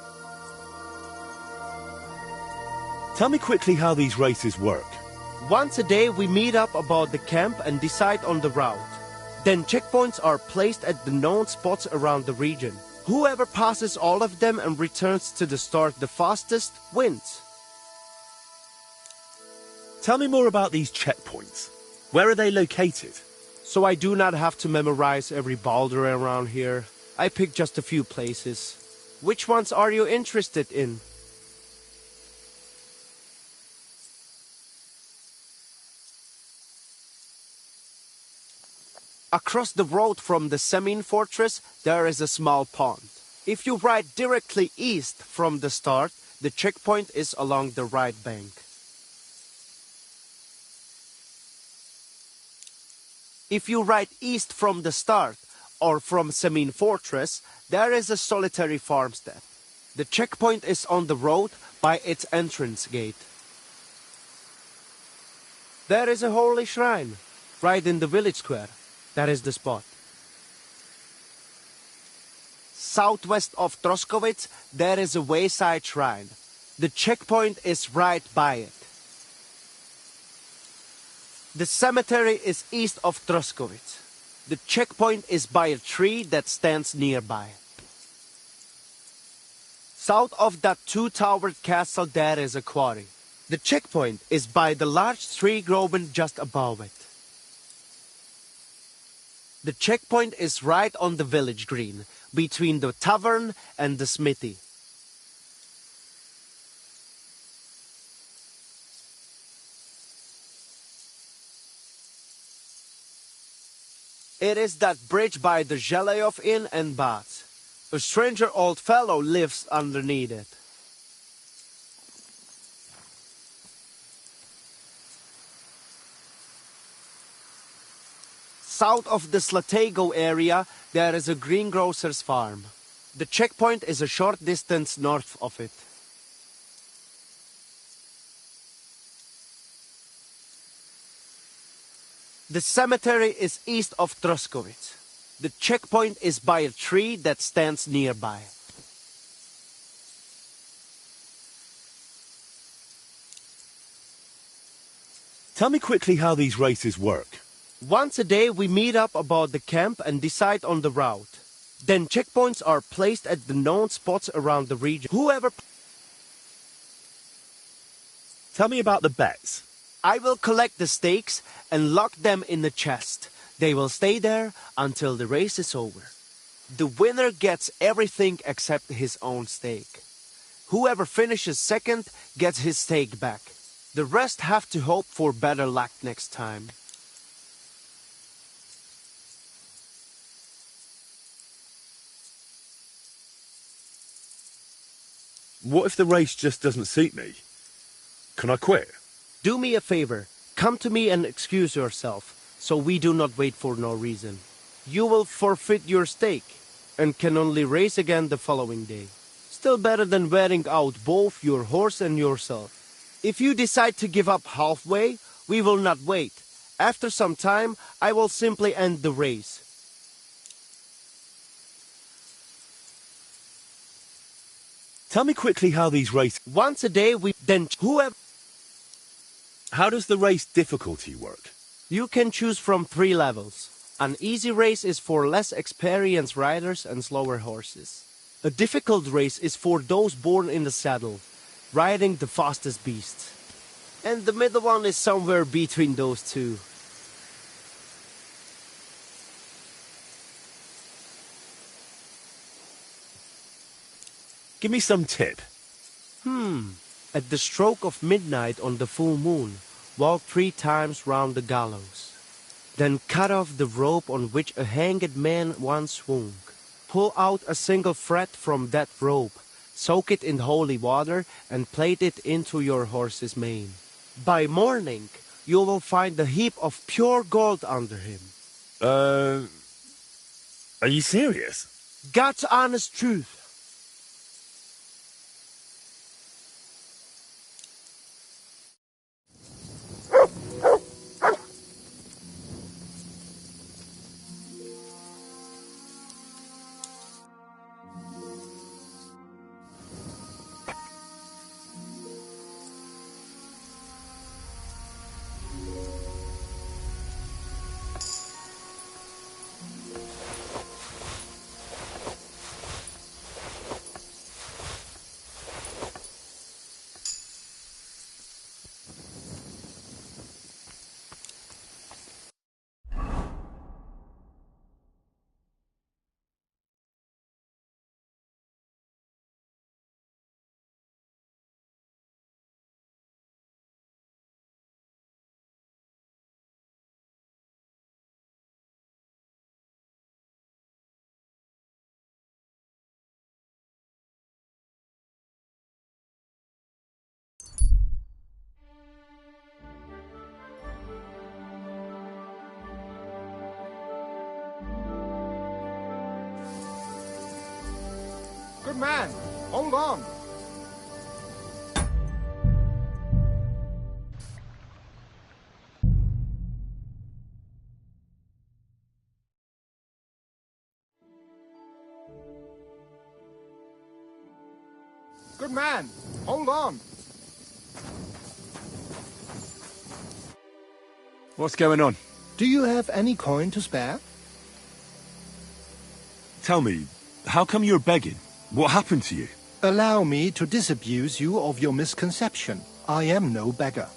S2: Tell me quickly how these races work.
S6: Once a day we meet up about the camp and decide on the route. Then checkpoints are placed at the known spots around the region. Whoever passes all of them and returns to the start the fastest wins.
S2: Tell me more about these checkpoints. Where are they located?
S6: So I do not have to memorize every boulder around here. I pick just a few places. Which ones are you interested in? Across the road from the Semin fortress, there is a small pond. If you ride directly east from the start, the checkpoint is along the right bank. If you ride east from the start, or from Semin fortress, there is a solitary farmstead. The checkpoint is on the road by its entrance gate. There is a holy shrine, right in the village square. That is the spot. Southwest of Troskowitz, there is a wayside shrine. The checkpoint is right by it. The cemetery is east of Troskowitz. The checkpoint is by a tree that stands nearby. South of that 2-towered castle, there is a quarry. The checkpoint is by the large tree growing just above it. The checkpoint is right on the village green, between the tavern and the smithy. It is that bridge by the Zheleov Inn and Baths. A stranger old fellow lives underneath it. South of the Slatego area, there is a greengrocer's farm. The checkpoint is a short distance north of it. The cemetery is east of Troskowitz. The checkpoint is by a tree that stands nearby.
S2: Tell me quickly how these races work.
S6: Once a day we meet up about the camp and decide on the route. Then checkpoints are placed at the known spots around the region. Whoever...
S2: Tell me about the bets.
S6: I will collect the stakes and lock them in the chest. They will stay there until the race is over. The winner gets everything except his own stake. Whoever finishes second gets his stake back. The rest have to hope for better luck next time.
S2: What if the race just doesn't suit me? Can I quit?
S6: Do me a favor. Come to me and excuse yourself, so we do not wait for no reason. You will forfeit your stake, and can only race again the following day. Still better than wearing out both your horse and yourself. If you decide to give up halfway, we will not wait. After some time, I will simply end the race.
S2: Tell me quickly how these races...
S6: Once a day, whoever...
S2: How does the race difficulty work?
S6: You can choose from 3 levels. An easy race is for less experienced riders and slower horses. A difficult race is for those born in the saddle, riding the fastest beast. And the middle one is somewhere between those two.
S2: Give me some tip.
S6: At the stroke of midnight on the full moon, walk 3 times round the gallows. Then cut off the rope on which a hanged man once swung. Pull out a single thread from that rope, soak it in holy water, and plait it into your horse's mane. By morning, you will find a heap of pure gold under him.
S2: Are you serious?
S6: God's honest truth.
S9: Good man, hold on. Good man, hold on.
S2: What's going on?
S9: Do you have any coin to spare?
S2: Tell me, how come you're begging? What happened to you?
S9: Allow me to disabuse you of your misconception. I am no beggar.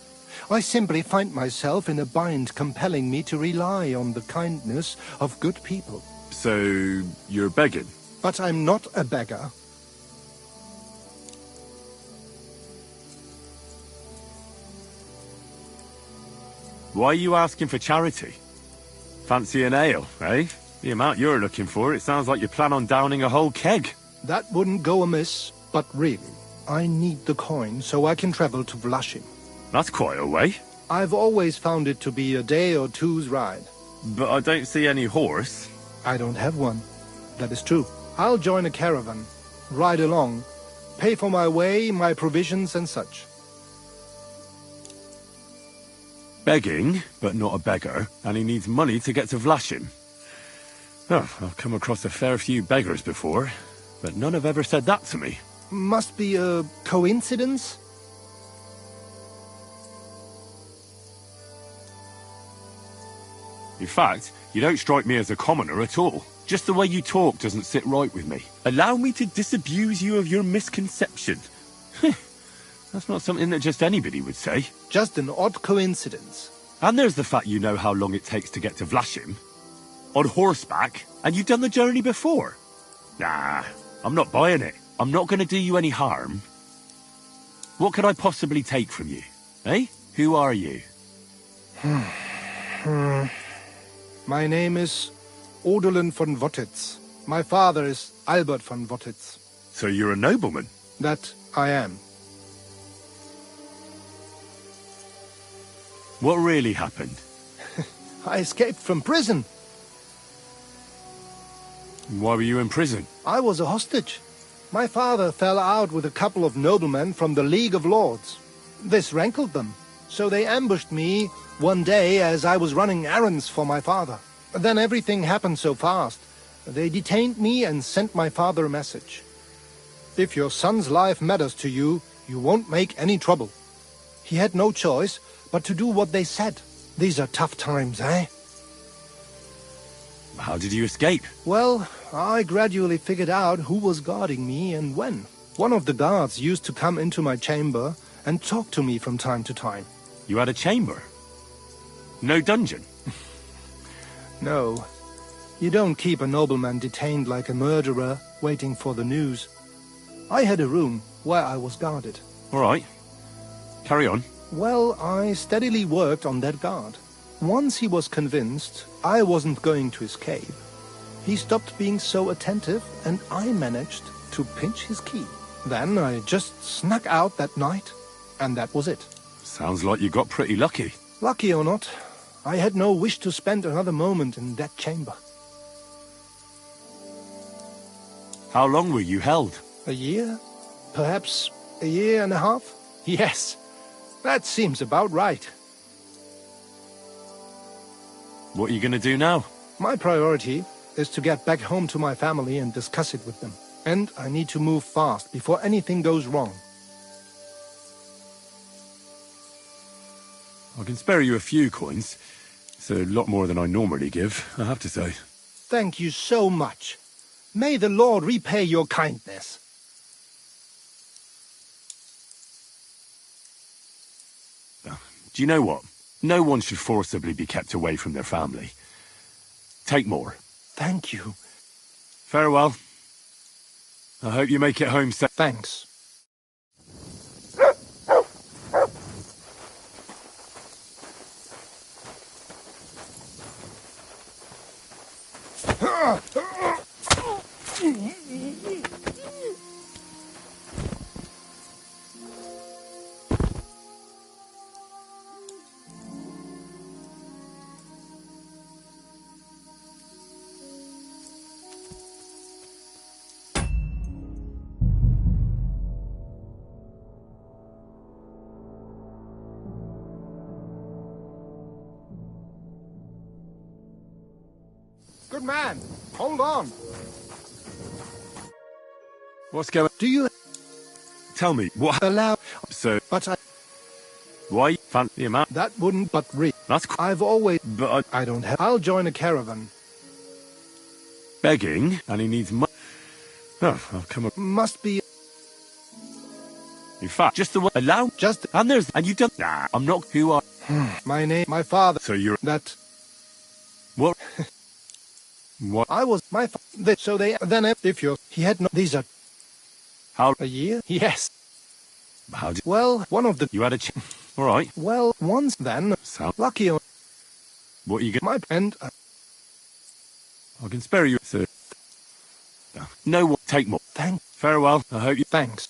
S9: I simply find myself in a bind compelling me to rely on the kindness of good people.
S2: So, you're begging?
S9: But I'm not a beggar.
S2: Why are you asking for charity? Fancy an ale, eh? The amount you're looking for, it sounds like you plan on downing a whole keg.
S9: That wouldn't go amiss, but really, I need the coin so I can travel to Vlashim.
S2: That's quite a way.
S9: I've always found it to be a day or two's ride.
S2: But I don't see any horse.
S9: I don't have one. That is true. I'll join a caravan, ride along, pay for my way, my provisions and such.
S2: Begging, but not a beggar, and he needs money to get to Vlashim. Oh, I've come across a fair few beggars before, but none have ever said that to me.
S9: Must be a coincidence?
S2: In fact, you don't strike me as a commoner at all. Just the way you talk doesn't sit right with me. Allow me to disabuse you of your misconception. That's not something that just anybody would say.
S9: Just an odd coincidence.
S2: And there's the fact you know how long it takes to get to Vlashim. On horseback, and you've done the journey before. Nah, I'm not buying it. I'm not going to do you any harm. What could I possibly take from you? Eh? Who are you?
S9: My name is Odolin von Wottitz. My father is Albert von Wottitz.
S2: So you're a nobleman?
S9: That I am.
S2: What really happened?
S9: I escaped from prison.
S2: Why were you in prison?
S9: I was a hostage. My father fell out with a couple of noblemen from the League of Lords.
S10: This rankled them, so they ambushed me one day as I was running errands for my father. Then everything happened so fast. They detained me and sent my father a message. If your son's life matters to you, you won't make any trouble. He had no choice but to do what they said. These are tough times, eh?
S2: How did you escape?
S10: Well, I gradually figured out who was guarding me and when. One of the guards used to come into my chamber and talk to me from time to time.
S2: You had a chamber? No dungeon?
S10: No. You don't keep a nobleman detained like a murderer, waiting for the news. I had a room where I was guarded.
S2: All right. Carry on.
S10: Well, I steadily worked on that guard. Once he was convinced I wasn't going to escape, he stopped being so attentive, and I managed to pinch his key. Then I just snuck out that night, and that was it.
S2: Sounds like you got pretty lucky.
S10: Lucky or not, I had no wish to spend another moment in that chamber.
S2: How long were you held?
S10: A year? Perhaps a year and a half? Yes, that seems about right.
S2: What are you going to do now?
S10: My priority is to get back home to my family and discuss it with them. And I need to move fast before anything goes wrong.
S2: I can spare you a few coins. It's a lot more than I normally give, I have to say.
S10: Thank you so much. May the Lord repay your kindness.
S2: Do you know what? No one should forcibly be kept away from their family. Take more.
S10: Thank you.
S2: Farewell. I hope you make it home safe.
S10: Thanks. Good man, hold on.
S2: What's going on?
S10: Do you
S2: Tell me, what...
S10: allow...
S2: So...
S10: But I...
S2: Why? Fancy him out?
S10: That wouldn't but re...
S2: That's...
S10: I've always...
S2: But
S10: I don't have... I'll join a caravan.
S2: Begging, and he needs money. Oh, I'll come up...
S10: Must be...
S2: In fact, just the way... Allow...
S10: Just...
S2: And there's... And you don't... Nah, I'm not who I...
S10: My name... My father...
S2: So you're...
S10: That...
S2: What? What?
S10: I was... My father... So they... Then if you're... He had no... These are...
S2: How...
S10: A year? Yes.
S2: How did...
S10: Well, one of the...
S2: You had a... All right.
S10: Well, once then...
S2: Sound...
S10: Lucky or...
S2: What are you gonna...
S10: My... And...
S2: I can spare you... So... No one... Take more.
S10: Thank...
S2: Farewell. I hope you...
S10: Thanks.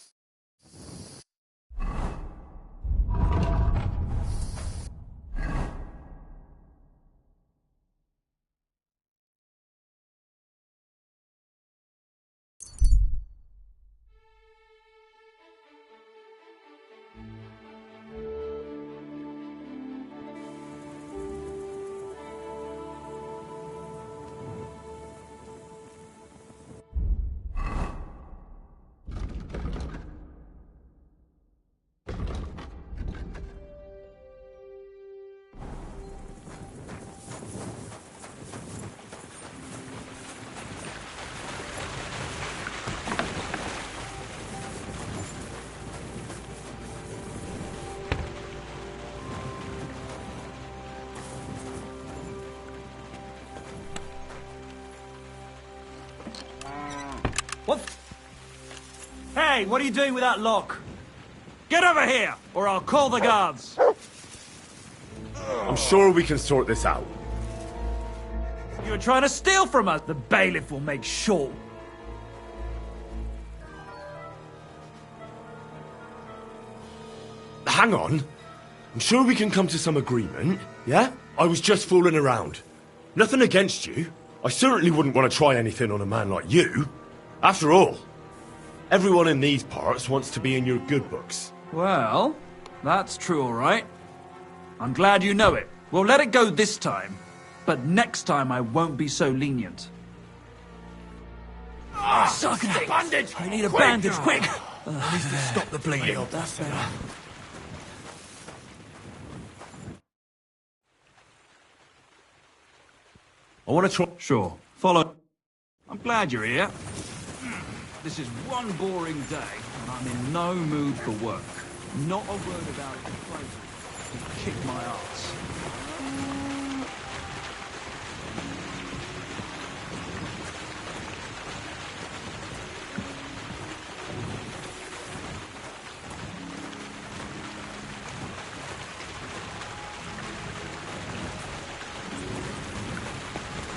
S11: What? Hey, what are you doing with that lock? Get over here, or I'll call the guards.
S2: I'm sure we can sort this out.
S11: You were trying to steal from us. The bailiff will make sure.
S2: Hang on. I'm sure we can come to some agreement, yeah? I was just fooling around. Nothing against you. I certainly wouldn't want to try anything on a man like you. After all, everyone in these parts wants to be in your good books.
S11: Well, That's true, all right. I'm glad you know it. We'll let it go this time, but next time I won't be so lenient.
S4: Sucking up.
S11: Bandage! I need a bandage, quick!
S4: At least it stopped the bleeding.
S11: That's better.
S2: I want to try...
S11: Sure, follow. I'm glad you're here. This is one boring day, and I'm in no mood for work. Not a word about it in prison. Just kick my ass.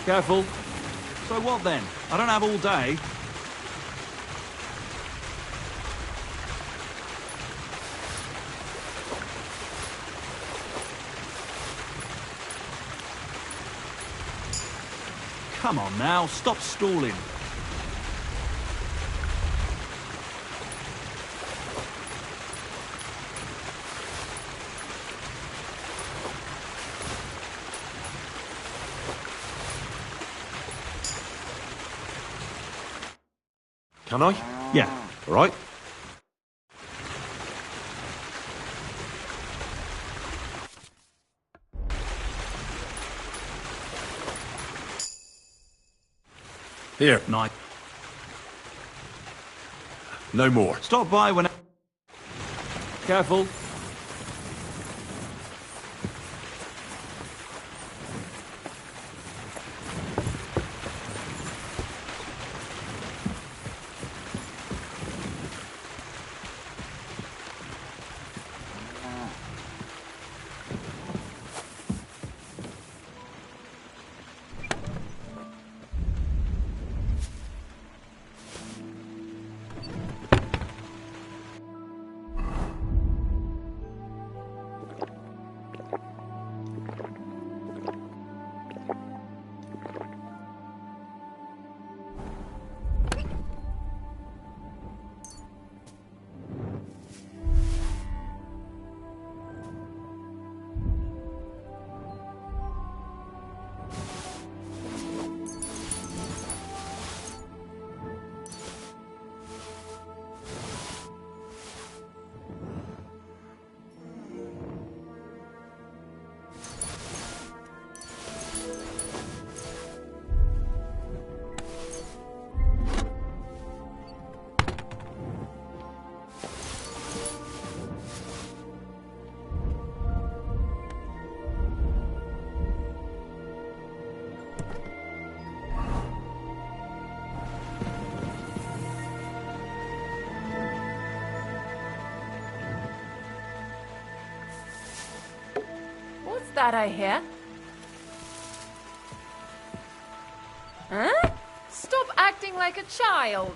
S11: Careful. So what then? I don't have all day. Come on now, stop stalling.
S2: Can I?
S11: Yeah.
S2: All right. Here.
S11: Night.
S2: No more.
S11: Stop by when... Careful.
S7: What's that I hear? Huh? Stop acting like a child.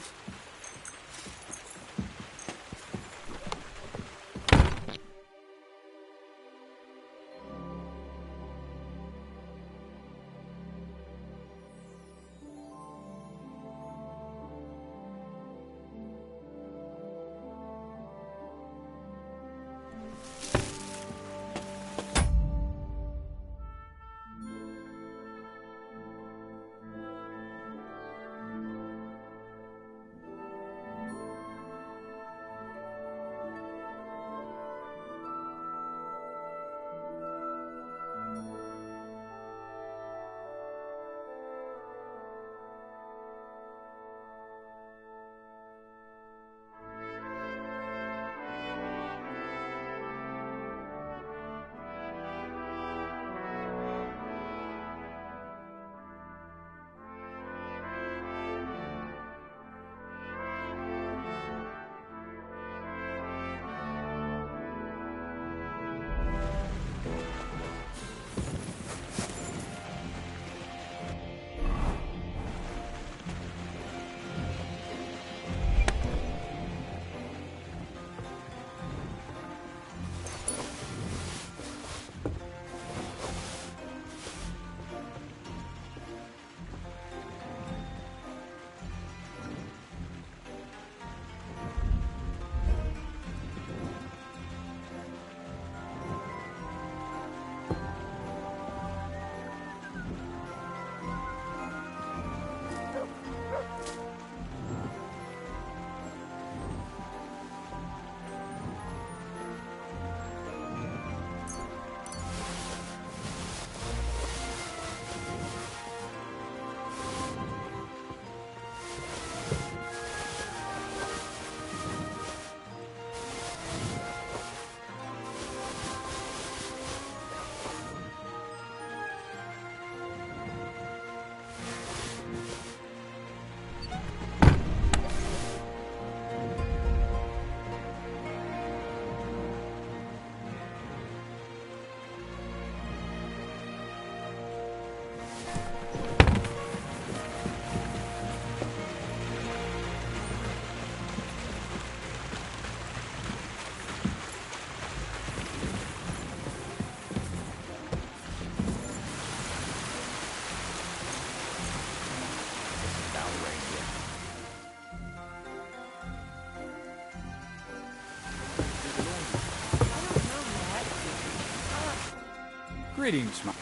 S11: Greetings, man.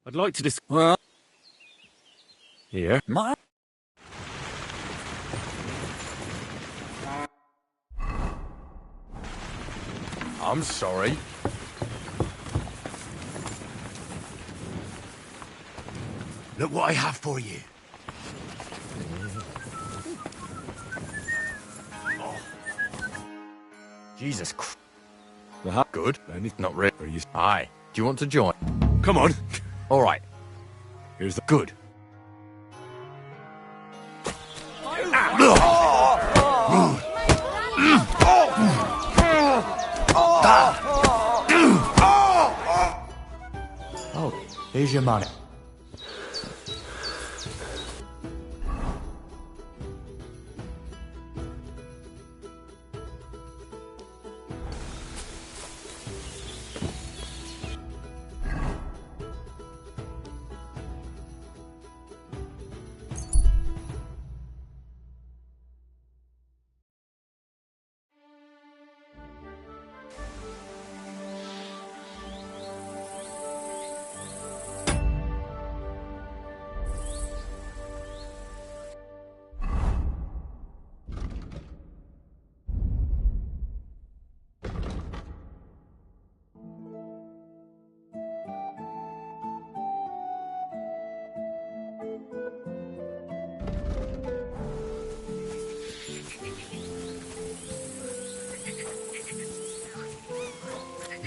S2: I'd like to Well... Here.
S9: I'm sorry.
S2: Look what I have for you.
S9: Jesus Christ.
S2: Good.
S9: Not really. Aye. Do you want to join?
S2: Come on.
S9: All right.
S2: Here's the good.
S9: Oh, here's your money.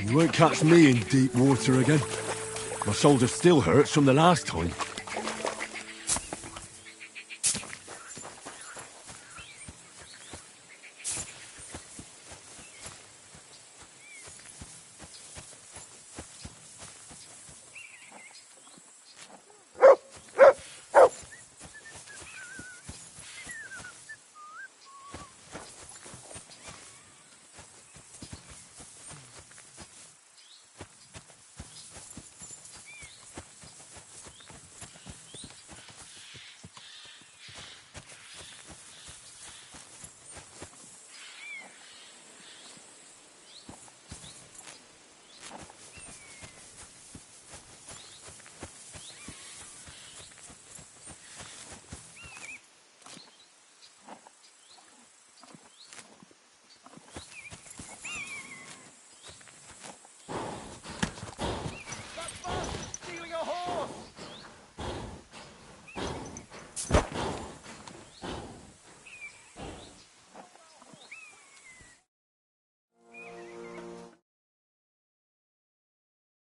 S2: You won't catch me in deep water again. My shoulder still hurts from the last time.